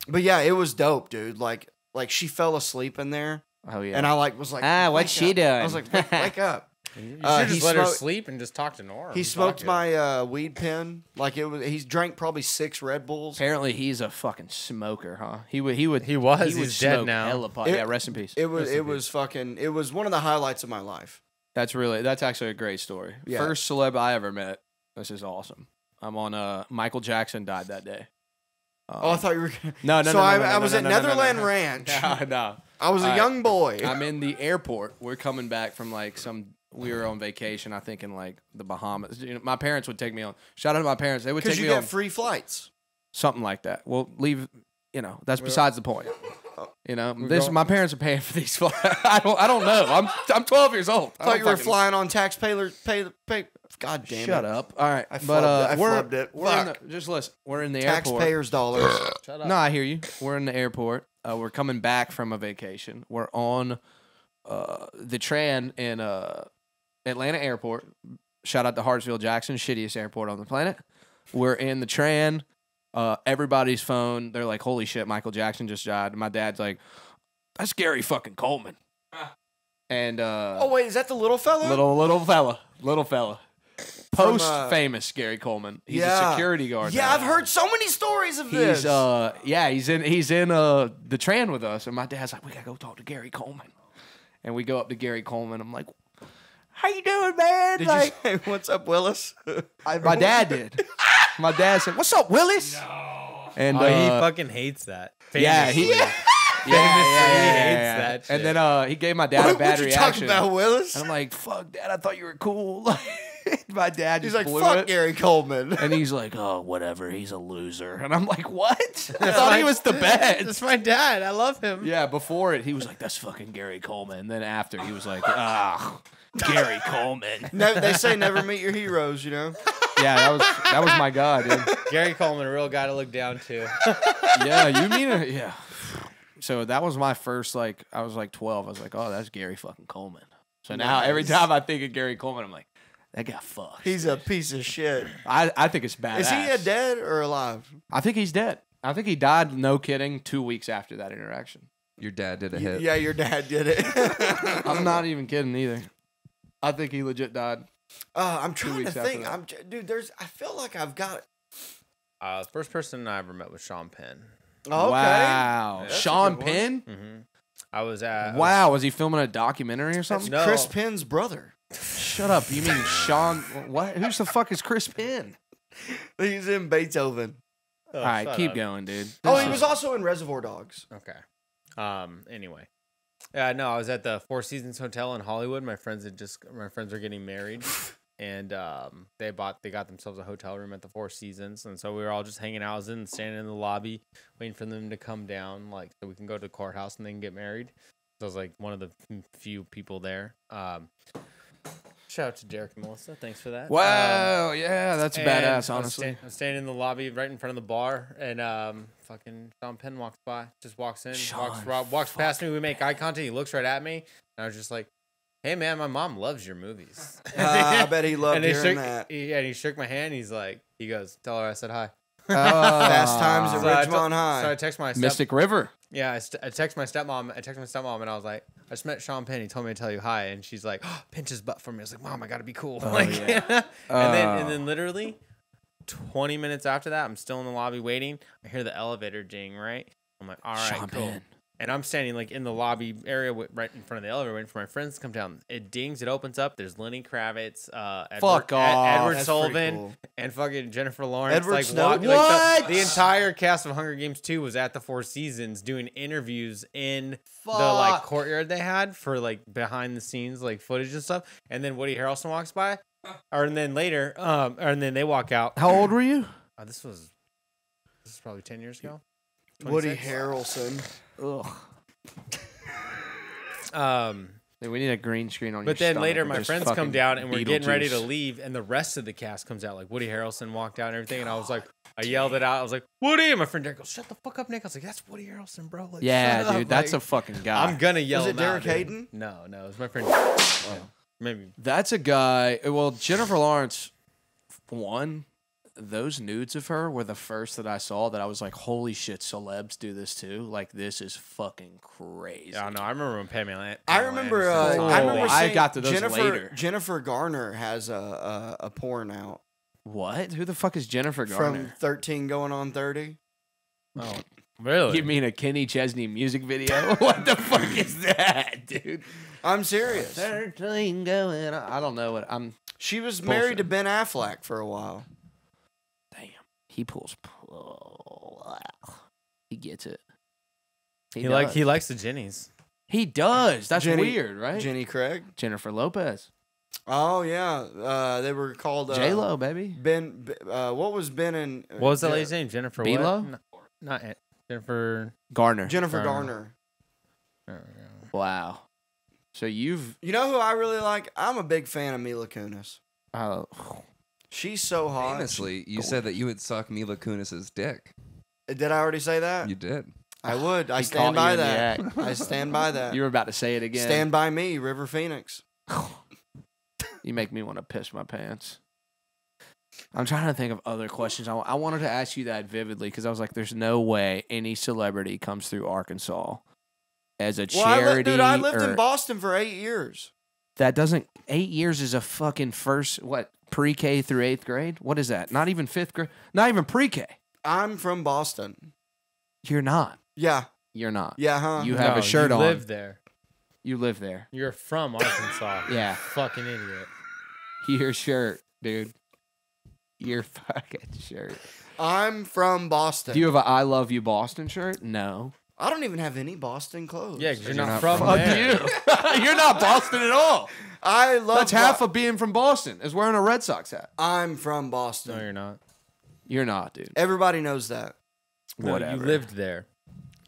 But yeah, it was dope, dude. Like she fell asleep in there, Oh yeah. and I was like, Ah, what's "Wake she up." doing? I was like, wake up. You he should just let her smoked- sleep and just talk to Norm. He smoked my weed pen. Like it was. He drank probably 6 Red Bulls. Apparently he's a fucking smoker, huh? He was. He was. He would He's dead smoke now. hella pot. It- Yeah. Rest in peace. It was fucking. It was one of the highlights of my life. That's actually a great story. Yeah. First celeb I ever met. This is awesome. I'm on. Michael Jackson died that day. Oh, I thought you were. No. So I was at Netherland Ranch. No. I was a Alright. young boy. I'm in the airport. We're coming back from like we were on vacation, I think in like the Bahamas. You know, my parents would take me on. Shout out to my parents. They would Because take you me get on free flights. something like that. We'll leave. You know, that's besides the point. You know, my parents are paying for these flights. I don't know. I'm 12 years old. I thought you were flying on taxpayer pay. God damn it. Shut up. All right, I but flubbed it. I we're flubbed it. we're in Fuck. just listen. We're in the airport. Taxpayers' dollars. Shut up. No, I hear you. We're in the airport. We're coming back from a vacation. We're on the Tran in Atlanta Airport. Shout out to Hartsfield Jackson, shittiest airport on the planet. We're in the Tran. Everybody's phone. They're like, "Holy shit, Michael Jackson just died." And my dad's like, "That's Gary fucking Coleman." And Oh wait, is that the little fella? little fella. From, Post famous Gary Coleman. He's yeah. a security guard. Yeah, now. I've heard so many stories of this. He's in the Tran with us, and my dad's like, "We gotta go talk to Gary Coleman," and we go up to Gary Coleman. I'm like, "How you doing, man?" Did like, you say, "What's up, Willis"? my dad did. My dad said, "What's up, Willis?" No. And Oh, he fucking hates that. yeah, Famously. he Famously hates that shit. And then he gave my dad a bad what you reaction. talking about, Willis? And I'm like, "Fuck, Dad, I thought you were cool." My dad He's just like, blew fuck it. Gary Coleman. And he's like, oh, whatever. He's a loser. And I'm like, what? I thought he was the best. That's my dad. I love him. Yeah, before it, he was like, that's fucking Gary Coleman. And then after, he was like, ah, Gary Coleman. No, they say never meet your heroes, you know? Yeah, that was my guy, dude. Gary Coleman, a real guy to look down to. Yeah, you mean it? Yeah. So that was my first, like, I was like 12. I was like, oh, that's Gary fucking Coleman. So now every time I think of Gary Coleman, I'm like, that guy fucks. He's a piece of shit. I think it's badass. Is he a dead or alive? I think he's dead. I think he died, no kidding, 2 weeks after that interaction. Your dad did a hit. Yeah, your dad did it. I'm not even kidding either. I think he legit died. I'm trying to weeks think. after Dude, I feel like I've got. The first person I ever met was Sean Penn. Okay. Wow. That's a Sean good one. Penn? Mm-hmm. I was at. Wow. Was he filming a documentary or That's something? No. Chris Penn's brother. Shut up. You mean Sean? What? Who's the fuck is Chris Penn? He's in Beethoven. Oh, All right, shut keep up. going, dude. Oh, he was also in Reservoir Dogs. Okay. Anyway. Yeah, no, I was at the Four Seasons Hotel in Hollywood. My friends were getting married, and they got themselves a hotel room at the Four Seasons, and so we were all just hanging out. I was standing in the lobby, waiting for them to come down, like so we can go to the courthouse and then get married. So I was like one of the few people there. Shout out to Derek and Melissa. Thanks for that. Wow. Yeah, that's and badass, I was honestly. I was standing in the lobby right in front of the bar, and fucking Sean Penn walks by, just walks in, walks past me. We make eye contact. He looks right at me, and I was just like, "Hey, man, my mom loves your movies." I bet he loved he hearing that. Yeah, and he shook my hand. He goes, "Tell her I said hi." Fast times at So I Ridgemont High. So I text my Mystic River. Yeah, I text my stepmom. And I was like, I just met Sean Penn. He told me to tell you hi, and she's like, oh, pinch his butt for me. I was like, Mom, I gotta be cool. yeah. and then literally 20 minutes after that, I'm still in the lobby waiting. I hear the elevator ding. Right, I'm like, all right, Sean cool. Penn. And I'm standing like in the lobby area right in front of the elevator waiting for my friends to come down. It dings, it opens up. There's Lenny Kravitz, Fuck off. Edward That's Sullivan, pretty cool. and fucking Jennifer Lawrence. Edward like, Snowden? What? The entire cast of Hunger Games 2 was at the Four Seasons doing interviews in the like courtyard they had for like behind the scenes like footage and stuff. And then Woody Harrelson walks by, and then later, and then they walk out. How old were you? This is probably 10 years ago. Woody 26? Harrelson. Ugh. Hey, we need a green screen on your But then stomach later, with my this friends come fucking down and we're getting ready to Beetlejuice. leave, and the rest of the cast comes out. Like Woody Harrelson walked out and everything, and I was like, I yelled it out. I was like, Woody, and my friend Derek goes, "Shut the fuck up, Nick." I was like, "That's Woody Harrelson, bro." Like, Yeah, shut up. dude, that's Like, a fucking guy. I'm gonna yell. Was it him Derek out, dude. Hayden? No, it was my friend. Yeah, maybe. That's a guy. Well, Jennifer Lawrence, those nudes of her were the first that I saw that I was like, holy shit, celebs do this too. Like, this is fucking crazy. Yeah, no, I remember when Pamela. I remember. Anderson- I remember. I Seeing got to those Jennifer, later. Jennifer Garner has a porn out What? Who the fuck is Jennifer Garner? from 13 going on 30. Oh, really? You mean a Kenny Chesney music video? What the fuck is that, dude? I'm serious. 13 going on. I don't know what I'm. She was Bullshit. married to Ben Affleck for a while. Damn. He pulls. He gets it. He does. likes the Jennies. He does. That's Jenny- weird, right? Jenny Craig. Jennifer Lopez. Oh yeah, they were called J Lo, baby. Ben. What was Ben and What was that lady's name? Jennifer what? B-Lo? No, not Jennifer. Garner. Jennifer Garner. Garner. Wow. So you've. You know who I really like? I'm a big fan of Mila Kunis. She's so hot. Famously, you said that you would suck Mila Kunis's dick. Did I already say that? You did. I would. I He stand caught by you in the that. act. I stand by that. You were about to say it again. Stand by me, River Phoenix. You make me want to piss my pants. I'm trying to think of other questions. I wanted to ask you that vividly because I was like, there's no way any celebrity comes through Arkansas as a Well, charity. I lived or- in Boston for 8 years. That doesn't. 8 years is a fucking first, what, pre-K through 8th grade? What is that? Not even 5th grade? Not even pre-K. I'm from Boston. You're not. Yeah. You're not. Yeah, huh? You have a shirt you on. live there. You live there. You're from Arkansas. Yeah. Fucking idiot. Your shirt, dude. Your fucking shirt. I'm from Boston. Do you have a I Love You Boston shirt? No. I don't even have any Boston clothes. Yeah, 'cause you're you're not not from from there. You're not Boston at all. I love. That's half of being from Boston is wearing a Red Sox hat. I'm from Boston. No, you're not. You're not, dude. Everybody knows that. No, Whatever. you lived there.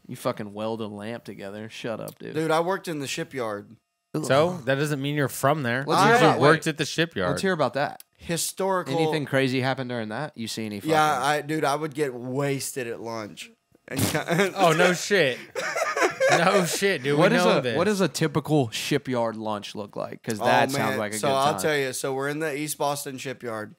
You fucking weld a lamp together. Shut up, dude. Dude, I worked in the shipyard. So that doesn't mean you're from there. Let's hear You about- worked at the shipyard. Let's hear about that. Historical. Anything crazy happened during that? You see any? Fucking... Yeah, I would get wasted at lunch. And Oh no shit. No shit, dude. What we is know a this. what does a typical shipyard lunch look like? Because that sounds like a so good time. I'll tell you. So we're in the East Boston shipyard,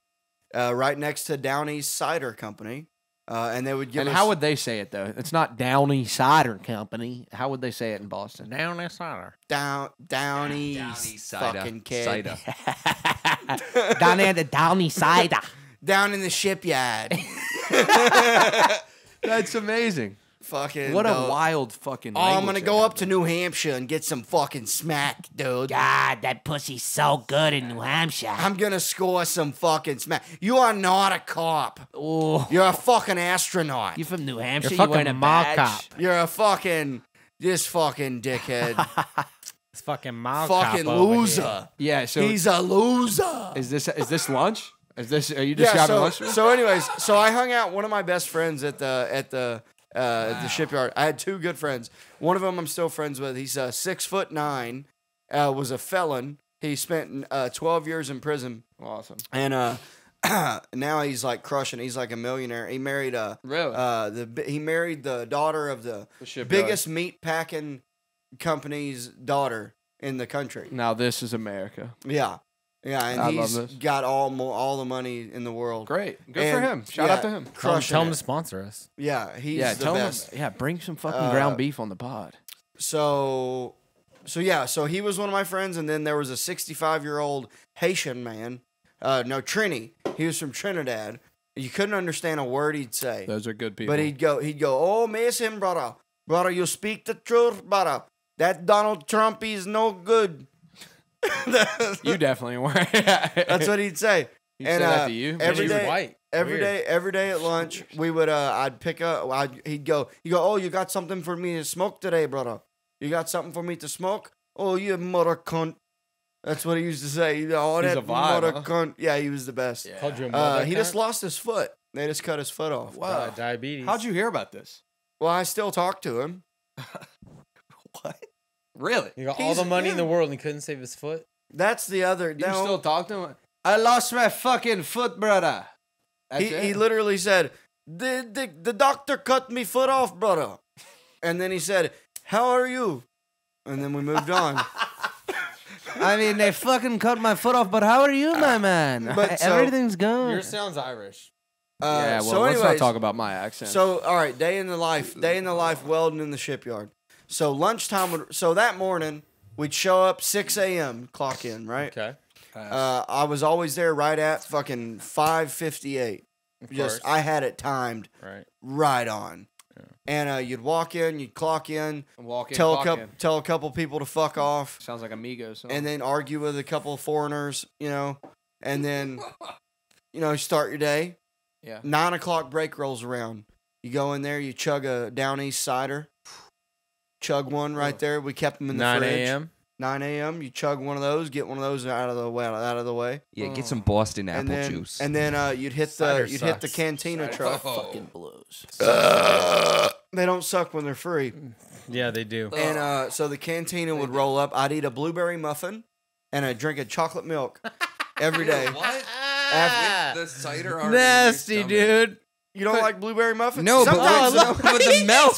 right next to Downey's Cider Company, and they would give And us. how would they say it though? It's not Downey Cider Company. How would they say it in Boston? down that cider? Downey's cider. fucking kid Cider. Down there, the Downey Cider. down in the shipyard? That's amazing. Fucking What a no. wild fucking. Oh, I'm language gonna they go have up to New Hampshire and get some fucking smack, dude. God, that pussy's so good in New Hampshire. I'm gonna score some fucking smack. You are not a cop. Oh, You're a fucking astronaut. you from New Hampshire? You're You wearing a fucking mall badge? cop. You're a fucking this fucking dickhead. It's fucking mall fucking cop over loser. here. Yeah. So He's a loser. is this lunch? Are you describing lunch? so anyways, so I hung out one of my best friends at the shipyard. I had two good friends. One of them I'm still friends with. He's 6'9", was a felon. He spent 12 years in prison, Awesome. and now he's like crushing. He's like a millionaire. He married Really? he married the daughter of the shipyard. biggest meat packing company's daughter in the country. Now this is America. Yeah, and I he's love this. got all the money in the world. Great. Good for And, him. Shout yeah, out to him. Crushing Tell him it. to sponsor us. Yeah, he's Yeah. the Tell best. him. Yeah. Bring some fucking ground beef on the pod. So he was one of my friends, and then there was a 65-year-old Haitian man. No, Trini. He was from Trinidad. You couldn't understand a word he'd say, Those are good people. but he'd go, oh, miss him, brother. Brother, you speak the truth, brother. That Donald Trump, he's no good. You definitely were. That's what he'd say. He'd say that to you? Every He's day, white. every Weird. day at lunch, we would I'd pick up. He'd go. Oh, you got something for me to smoke today, brother? You got something for me to smoke? Oh, you mother cunt. That's what he used to say. Oh, He's that a vibe, mother huh? cunt. Yeah, he was the best. Called you a mother He cunt? just lost his foot. They just cut his foot off. Wow. Diabetes. How'd you hear about this? Well, I still talk to him. What? Really? He got all He's- the money in yeah. the world and he couldn't save his foot. That's the other. You No, still talk to him? I lost my fucking foot, brother. That's he it. literally said, the doctor cut me foot off, brother. And then he said, how are you? And then we moved on. I mean, they fucking cut my foot off, but how are you, my man? But so- Everything's good. Yours sounds Irish. Yeah, well, so let's not anyways, talk about my accent. So, all right, day in the life welding in the shipyard. So lunchtime so that morning we'd show up 6 a.m. clock in, right? Okay. I was always there right at fucking 5:58. Just course. I had it timed Right. right on. And you'd walk in, you'd clock in, Walk in, tell clock in. tell a couple people to fuck off, Sounds like Amigos. and then argue with a couple of foreigners, and then start your day. Yeah. 9 o'clock break rolls around. You go in there, you chug a Down East cider. Chug one right there. We kept them in the 9 fridge. a.m. 9 a.m. You chug one of those, get one of those out of the way. Yeah, get some Boston And apple then, juice. and then you'd hit Cider the sucks. cantina truck. fucking blues. They don't suck when they're free. Yeah, they do. And so the cantina would roll up. I'd eat a blueberry muffin and I'd drink a chocolate milk every day. What? After- The cider already in your Nasty, stomach. dude. You don't like blueberry muffins? No, but Sometimes with the milk.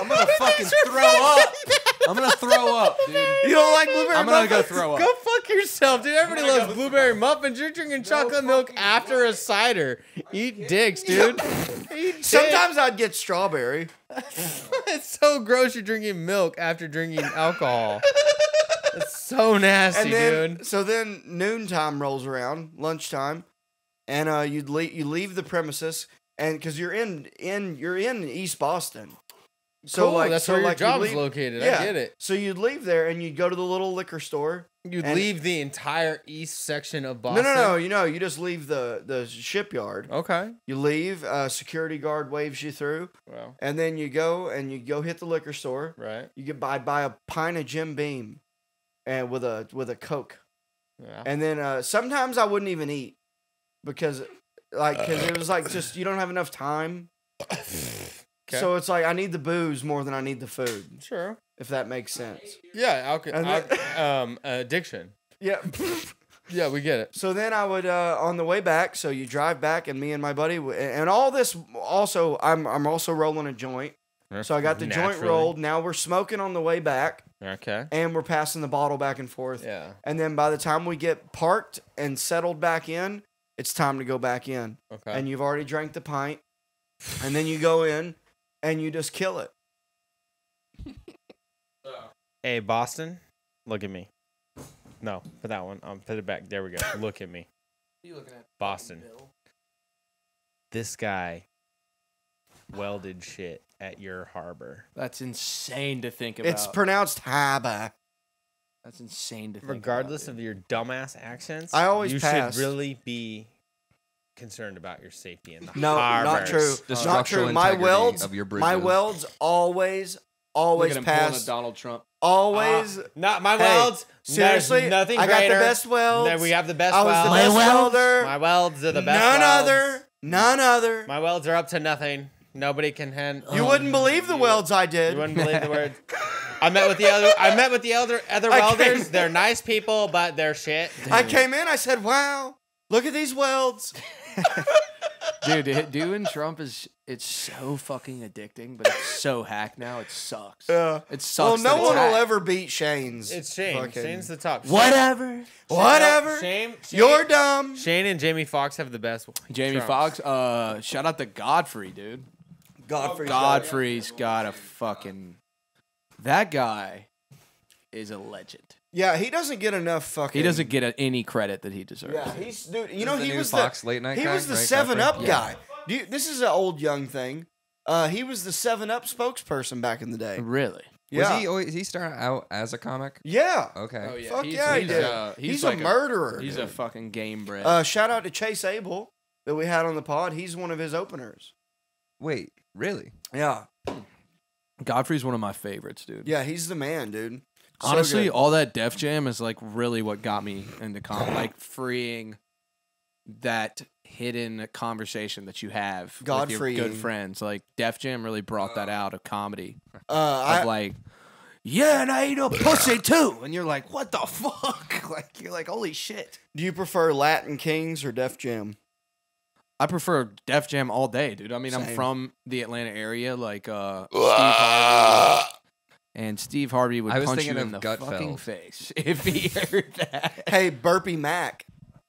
I'm gonna fucking throw up. I'm gonna throw up, dude. you don't like blueberry I'm gonna muffins? go throw up. Go fuck yourself, dude. Everybody loves blueberry muffins. You're drinking chocolate milk after a cider. Eat dicks, dude. Eat dicks. Sometimes I'd get strawberry. It's so gross you're drinking milk after drinking alcohol. It's so nasty, And then, dude. so then noontime rolls around, lunchtime, and you leave the premises, and because you're in East Boston, So Cool, that's where your you job's leave- located. Yeah. I get it. So you'd leave there and you'd go to the little liquor store. You'd And- leave the entire east section of No, Boston. no, no. You just leave the shipyard. Okay. You leave. Security guard waves you through, Well, and then you go hit the liquor store. right. You get buy a pint of Jim Beam, and with a Coke. Yeah. And then sometimes I wouldn't even eat because it was like just you don't have enough time. Okay. So it's like I need the booze more than I need the food, Sure. if that makes sense. Yeah. And Addiction. Yeah. Yeah, we get it. So then I would on the way back. So you drive back, and me and my buddy, and all this also, I'm also rolling a joint. So I got the joint Naturally. rolled. Now we're smoking on the way back, Okay. and we're passing the bottle back and forth. Yeah. And then by the time we get parked and settled back in, it's time to go back in. Okay. And you've already drank the pint, and then you go in and you just kill it. Hey, Boston, look at me. No, for that one. Put it back. There we go. Look at me. You looking at Boston. This guy welded shit at your harbor. That's insane to think about. It's pronounced haba. That's insane to think Regardless about, of your dumbass accents, I always you pass. should really be concerned about your safety in the No, not harbors. true. The Not structural true. My integrity welds, of your my bridges. welds always Look at him pulling a pass. Donald Trump. Always. Not my Hey, welds. seriously, There's nothing I got the greater. best welds. There we have the best I was the welds. best welder. My welds are the best None welds. other. None other. My welds are up to nothing. Nobody can hand. You wouldn't believe the welds I did. You wouldn't believe the words. I met with the other other I welders. came- They're nice people, but they're shit. I came in. I said, "Wow, look at these welds." Dude, doing Trump it's so fucking addicting, but it's so hack now. It sucks. Yeah. It sucks. Well, no that it's one will hack. ever beat Shane's. It's Shane. fucking- Shane's the top. Whatever. Whatever. Shane. You're dumb. Shane and Jamie Foxx have the best. Jamie Trumps. Foxx. Shout out to Godfrey, dude. Godfrey's got a fucking. That guy is a legend. Yeah, he doesn't get enough fucking. He doesn't get any credit that he deserves. Yeah, he's dude. You know, the he new was Fox the late night he guy, was the right, 7 Godfrey? Up guy. This is an old young thing. He was the 7 Up spokesperson back in the day. Really? Yeah, Was he always, he started out as a comic? yeah. Okay. Oh yeah. Fuck he's, yeah, he he's, did. He's a like murderer. He's a fucking game bred. Shout out to Chase Abel that we had on the pod. He's one of his openers. Wait, really? Yeah, Godfrey's one of my favorites, dude. yeah. He's the man, dude. So Honestly, good. all that Def Jam is like really what got me into like freeing that hidden conversation that you have with your God-freeing. good friends. Like Def Jam really brought that out of comedy. I Of like, yeah, and I ate a pussy too, and you're like, what the fuck? Like you're like, holy shit. do you prefer Latin Kings or Def Jam? I prefer Def Jam all day, dude. I mean, I'm Same. from the Atlanta area, like Steve Harvey. And Steve Harvey would I was punch thinking you in of the fucking Gutfeld. face if he heard that. Hey, Burpee Mac.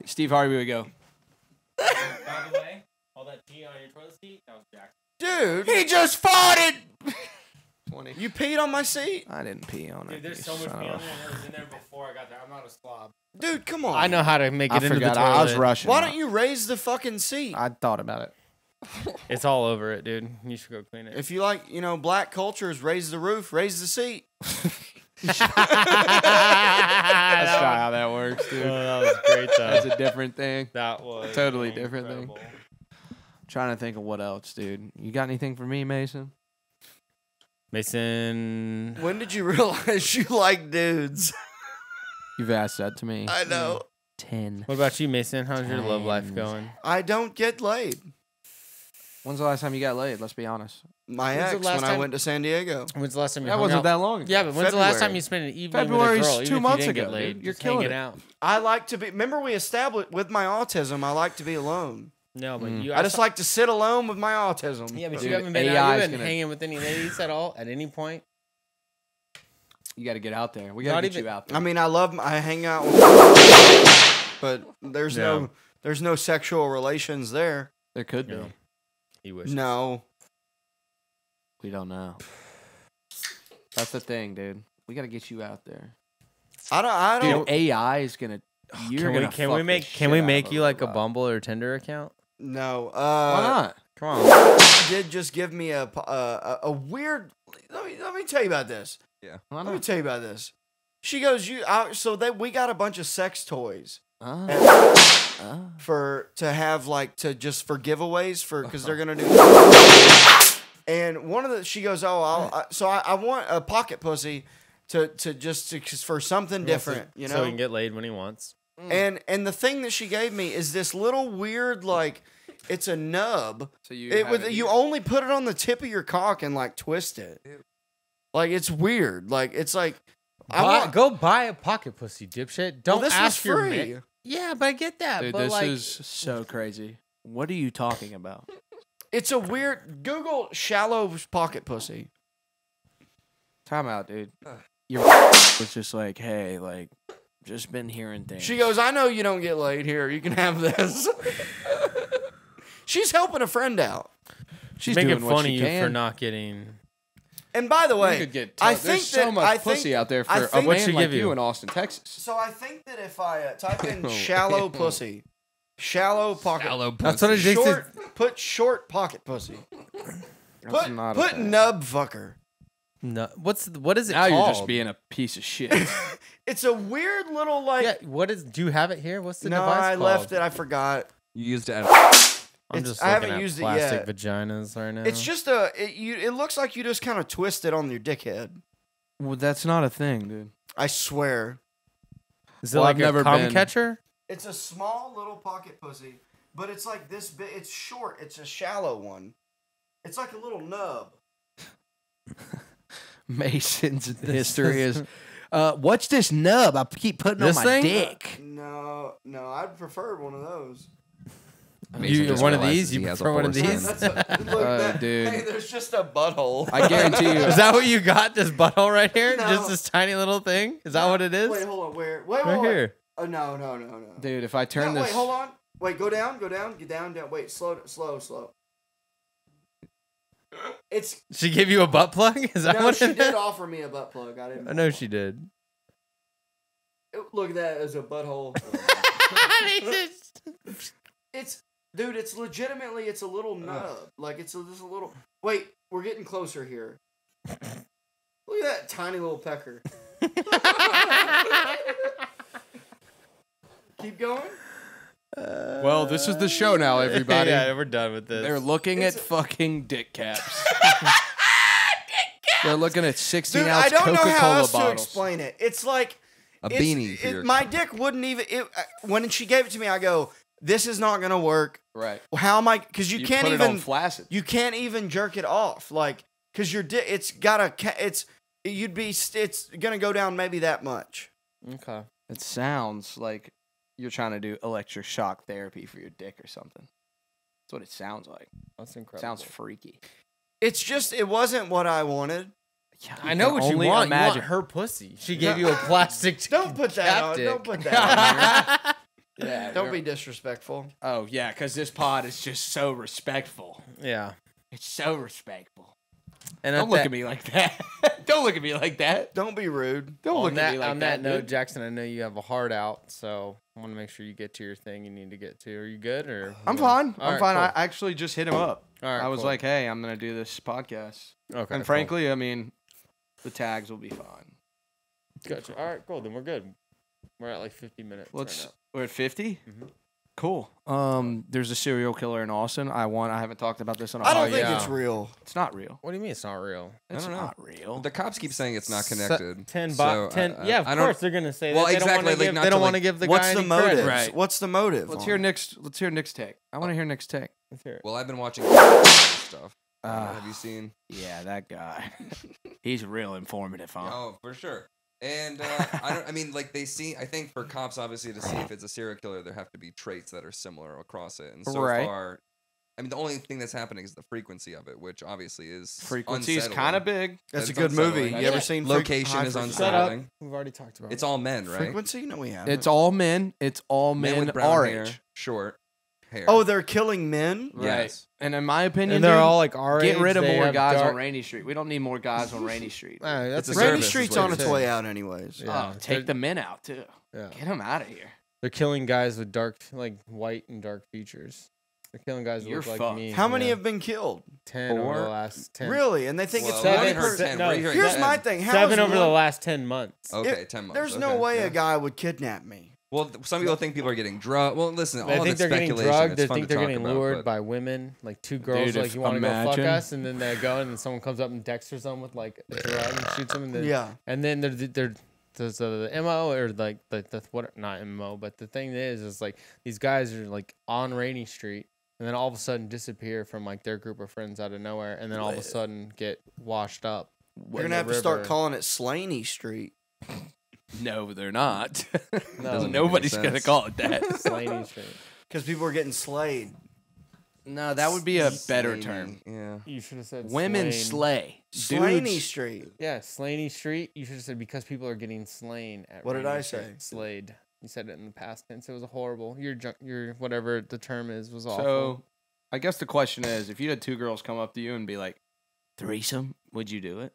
Steve Harvey would go, By the way, all that pee on your toilet seat, that was Jackson. Dude, he just farted. 20. you peed on my seat. I didn't pee on it. Dude, there's you so much pee son on of there, a- and it was in there before I got there. I'm not a slob. Dude, come on. I know how to make it I into the forgot. toilet. I was rushing. Why don't you raise the fucking seat? I thought about it. It's all over it, dude. You should go clean it. If you like, black cultures, raise the roof, raise the seat. That's not how that works, dude. that was great, though. That's a different thing. That was Totally different thing. incredible. Trying to think of what else, dude. You got anything for me, Mason? Mason. When did you realize you like dudes? You've asked that to me. I know. 10. What about you, Mason? How's your love life going? I don't get laid. When's the last time you got laid? Let's be honest. My When's the ex last when I time- went to San Diego. When's the last time you That hung wasn't out? that long ago. Yeah, but when's the last time February. you spent an evening February's with a girl? 2 even if months you didn't ago, get laid, dude. You're just killing hanging it. out. I like to be. Remember, we established with my autism. I like to be alone. No, but you. I just like to sit alone with my autism. Yeah, but Dude, you haven't been AI out. is You've been gonna- hanging with any ladies at all at any point. You got to get out there. We got Not to get even- you out there. I mean, I hang out with, but there's Yeah. no sexual relations there. there could be. Yeah. He wishes. No. We don't know. That's the thing, dude. We got to get you out there. I don't. Dude, AI is gonna. You're Can we gonna. can fuck we the make shit can we out make of you like a robot. Bumble or Tinder account? No. Why not? Come on. He did just give me a weird let me tell you about this. Yeah. Why Let me not? tell you about this. She goes, so that we got a bunch of sex toys to have like to just for giveaways because they're gonna do. And one of she goes, I want a pocket pussy to for something different, you know. So he can get laid when he wants. And the thing that she gave me is this little weird like it's a nub. So you You only put it on the tip of your cock and like twist it. Ew. Like it's weird. Like it's like Go buy a pocket pussy, dipshit. Don't this ask was your free. Yeah, but I get that. Dude, but this like, is so crazy. What are you talking about? It's a weird Google shallow pocket pussy. Time out, dude. Your was just like, hey, like, just been hearing things. She goes, I know you don't get laid here. You can have this. She's helping a friend out. she's making doing fun what of she you can. for not getting. And by the You way, could get I there's think so that much I think, pussy out there I for a think- What'd man she like give you? you in Austin, Texas. So I think that if I type in shallow pussy, shallow pocket, That's what it takes. put short pocket pussy, That's put not a put thing. nub fucker. No, what is it Now called? you're just being a piece of shit. It's a weird little like. Yeah, what is? Do you have it here? What's the no, device I called? left it. I forgot. You used it. I'm It's- just I looking haven't at used it plastic yet. vaginas right now. It's just it looks like you just kind of twist it on your dickhead. Well, that's not a thing, dude. I swear. Is it Well, like I've a never cum been- catcher? It's a small little pocket pussy, but it's like this big. It's short. It's a shallow one. It's like a little nub. Mason's history is. What's this nub I keep putting This on my thing? dick? No, I'd prefer one of those. Mason You just one of realizes these? You he has a prefer one of porcelain. these? That's look, Dude. Hey, there's just a butthole. I guarantee you. Is that what you got? This butthole right here? No. Just this tiny little thing? Is that what it is? Wait, hold on. Where? Wait, right wait. here. Oh no. Dude, if I turn No, this. wait, hold on. Wait, go down. Get down. Wait, slow. It's She gave you a butt plug? Is that no. what She it did is? offer me a butt plug. I didn't. I know she did. Look at that as a butthole. It's dude. It's legitimately. It's a little nub. Like it's just a little. Wait, we're getting closer here. Look at that tiny little pecker. Keep going. Well, this is the show now, everybody. Yeah, we're done with this. They're looking at fucking dick caps. They're looking at 16 Dude, ounce I don't know Coca-Cola how else bottles. to explain it. It's like A beanie for your my dick wouldn't even. When she gave it to me, I go, "This is not gonna work. Right. How am I? Because you can't put it on even flaccid. you can't even jerk it off. Like because your dick, it's gonna go down maybe that much. Okay. It sounds like you're trying to do electric shock therapy for your dick or something. That's what it sounds like. That's incredible. Sounds freaky. It's just it wasn't what I wanted. Yeah, I know what you only want. Imagine. You want her pussy. She gave you a plastic Don't put that on. cap Don't dick. put that on. Yeah, Don't you're- be disrespectful. Oh yeah, because this pod is just so respectful. Yeah. It's so respectful. And Don't look at me like that. Don't look at me like that. Don't be rude. Don't look at me like on that. that note, dude. Jackson, I know you have a heart out, so I want to make sure you get to your thing you need to get to. Are you good or? I'm fine. All I'm right, fine. cool. I actually just hit him up. All right, I was cool. like, hey, I'm gonna do this podcast, Okay. and cool. frankly, I mean, the tags will be fine. Gotcha. All right, cool. Then we're good. We're at like 50 minutes. We're at 50. Mhm. Cool. There's a serial killer in Austin. I haven't talked about this on. I don't podcast. think yeah. it's real. It's not real. What do you mean it's not real? It's don't know. not real. The cops keep saying it's not connected. 10 so, yeah, of I don't- course they're gonna say Well, that. They exactly, don't like, want to give. not They to, don't like- want to give the What's guy the any motive? credit. Right. What's the motive? Let's on hear it? Nick's. Let's hear Nick's take. I want to hear Nick's take. Let's hear it. Well, I've been watching stuff. Have you seen? Yeah, that guy. He's real informative, huh? Oh, for sure. And I mean, like they see. I think for cops, obviously, to see if it's a serial killer, there have to be traits that are similar across it. And so Right. far, I mean, the only thing that's happening is the frequency of it, which obviously is Frequency is unsettling. kind of big. That's a It's good movie. unsettling. You ever seen Location is Shut up. unsettling. We've already talked about It's it. all men, right? Frequency? No, we haven't. It's all men. It's all Men men with brown our hair, age. short hair. Oh, they're killing men? Right. Yes. And in my opinion, And they're dude, all like our get age, rid of they more have guys dark- on Rainy Street. We don't need more guys on Rainy Street. That's It's a Rainy service, is Street's what on it its is. way out anyways. Yeah. Oh, take the men out too. Yeah. Get them out of here. They're killing guys with dark, like white and dark features. They're killing guys that You're look like fucked. me. How many yeah. have been killed? 10 over Four? the last 10. Really? And they think it's Well, one I heard person. 10. No, Where you heard Here's 10? my thing. How 7 is over the one- last 10 months. Okay, 10 months. There's no okay, way yeah. a guy would kidnap me. Well, some people think people are getting drugged. Well, listen, all They of think it's they're getting speculation. drugged. It's They fun think to they're talk getting about, lured but- by women. Like 2 girls, Dude, like if- you want to go fuck imagine. us, and then they go and then someone comes up and dexters them with like a drug and shoots them. And then, Yeah. And then there's the MO or like the what not MO, but the thing is like these guys are like on Rainy Street. And then all of a sudden disappear from like their group of friends out of nowhere, and then all of a sudden get washed up. You're gonna have to start calling it Slaney Street. No, they're not. No, Nobody's sense. gonna call it that. Slaney Street. Because people are getting slayed. No, that would be a better term. Yeah. You should have said Women slain. slay. Slaney Dudes- Street. Yeah, Slaney Street. You should have said because people are getting slain at What did Rainy I Street. say? Slayed. You said it in the past tense. It was a horrible. Your whatever the term is was awful. So, I guess the question is, if you had 2 girls come up to you and be like, "Threesome," would you do it?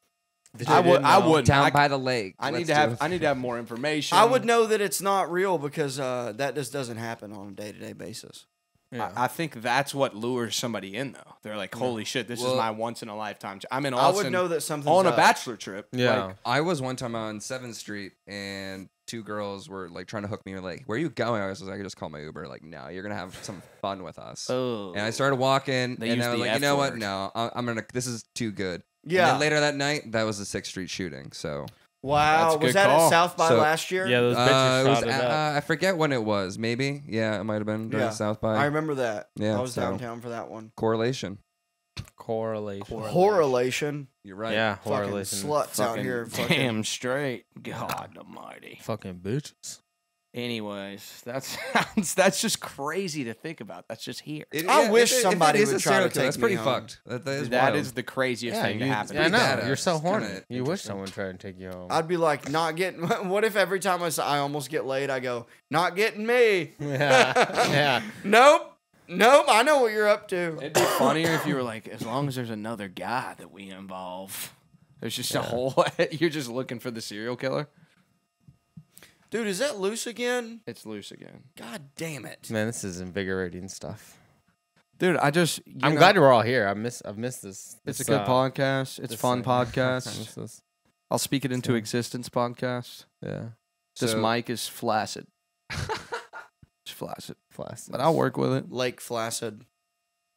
I would. I wouldn't. Down I, by the lake. I need Let's to do have. it. I need to have more information. I would know that it's not real because that just doesn't happen on a day-to-day basis. yeah. I think that's what lures somebody in, though. They're like, "Holy shit, this is Well- my once in a lifetime." I'm in I Austin would know that something's on a up. bachelor trip. Yeah. Like, I was one time on 7th Street and 2 girls were like trying to hook me. Were like, "Where are you going?" I was like, "I could just call my Uber." Like, no, you're gonna have some fun with us. oh. And I started walking, They and use I was the like, you F know what? word. No, I'm gonna. This is too good. Yeah. And then later that night, that was the 6th Street shooting. So Wow. That's a Was good that call. at South by So- last year? Yeah, those bitches it was. shot it up. I forget when it was. Maybe. Yeah, it might have been during Yeah. South by. I remember that. Yeah, I was so- downtown for that one. Correlation. Correlation. Correlation. You're right. Yeah, Fucking correlation. sluts out Fucking here. Fucking. damn straight. God Almighty. Fucking bitches. Anyways, that's just crazy to think about. That's just here. I wish if it somebody is would a try to serial killer, take That's pretty me home. fucked. That is That wild. is the craziest thing to happen. Yeah, I know. badass. You're so It's kinda horny. You wish interesting. someone tried to take you home. I'd be like, not getting. What if every time I almost get laid, I go, not getting me? yeah. Yeah. Nope. Nope. I know what you're up to. It'd be funnier if you were like, as long as there's another guy that we involve. There's just a whole. You're just looking for the serial killer. Dude, is that loose again? It's loose again, God damn it. Man, this is invigorating stuff. dude. I'm glad we're all here. I've missed this. It's a this, good podcast. It's this fun thing. I podcast. miss this. I'll speak it into So- existence. Podcast. Yeah. This So- mic is flaccid. It's flaccid, Plastic. but I'll work with it. Lake Flaccid.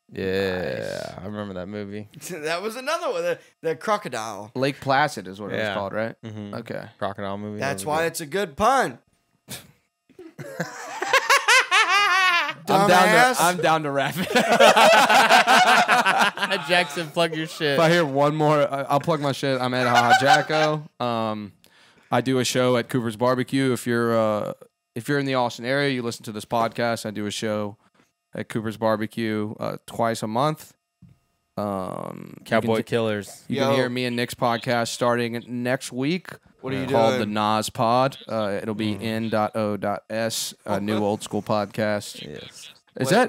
Yeah, I remember that movie. That was another one. The crocodile. Lake Placid is what it was Yeah. called, right? Mm-hmm. Okay. Crocodile movie. That's that was why good. it's a good pun. I'm down to wrap it. Jackson, plug your shit. If I hear one more, I'll plug my shit. I'm at Haha Jacko. I do a show at Cooper's Barbecue. If you're in the Austin area, you listen to this podcast. I do a show at Cooper's Barbecue twice a month. Cowboy Killers. You Yo. can hear me and Nick's podcast starting next week. What are you called doing? the Nas Pod. It'll be n.o.s, a new old school podcast. Yes.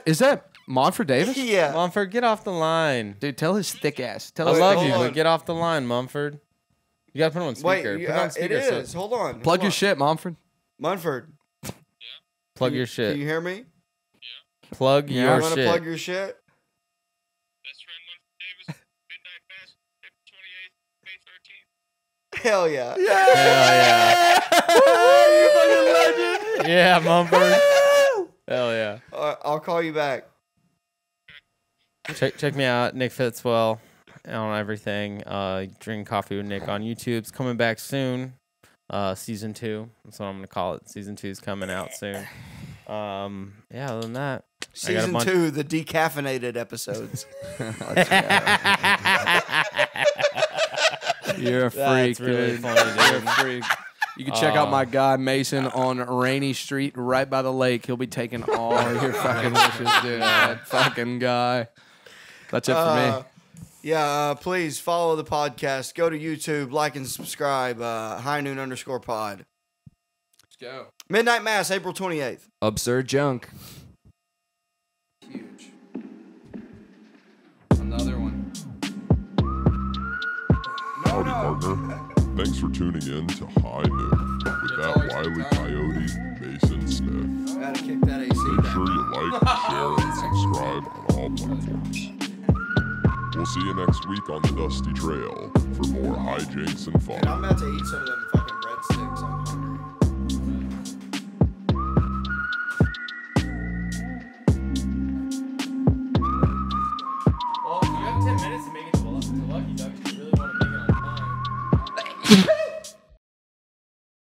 Is that Montford Davis? Yeah. Mumford, get off the line. Dude, tell his thick ass. Tell I his love thick you, hold but on. get off the line, Mumford. You gotta put him on Wait, speaker. Put it on it speaker. so- is. Hold on. Plug hold your on. shit, Montford. Munford. Plug your Can shit. you hear me? Plug Yeah. your You want to shit. plug your shit? Best friend Davis, Midnight Mass, April 28th, May 13th. Hell yeah. Hell yeah. Yeah, Mumford. Hell yeah. I'll call you back. Check me out, Nick Fitzwell, on everything. Drink Coffee with Nick on YouTube. It's coming back soon. Season 2. That's what I'm gonna call it. Season 2 is coming out soon. Yeah. Other than that, I got a Season bunch- 2, the decaffeinated episodes. You're a freak, That's really dude. funny, You're a dude. freak. You can check out my guy Mason on Rainy Street, right by the lake. He'll be taking all your fucking wishes, dude. That fucking guy. That's it for me. Yeah, please follow the podcast. Go to YouTube, like and subscribe. High_noon_pod. Let's go. Midnight Mass, April 28th. Absurd junk. Huge. Another one. Howdy, partner. Thanks for tuning in to High Noon with that Wile E. Coyote, Mason Smith. Gotta kick that AC Make down. sure you like, share, and subscribe on platforms. We'll see you next week on the Dusty Trail for more hijinks and fun. I'm about to eat some of them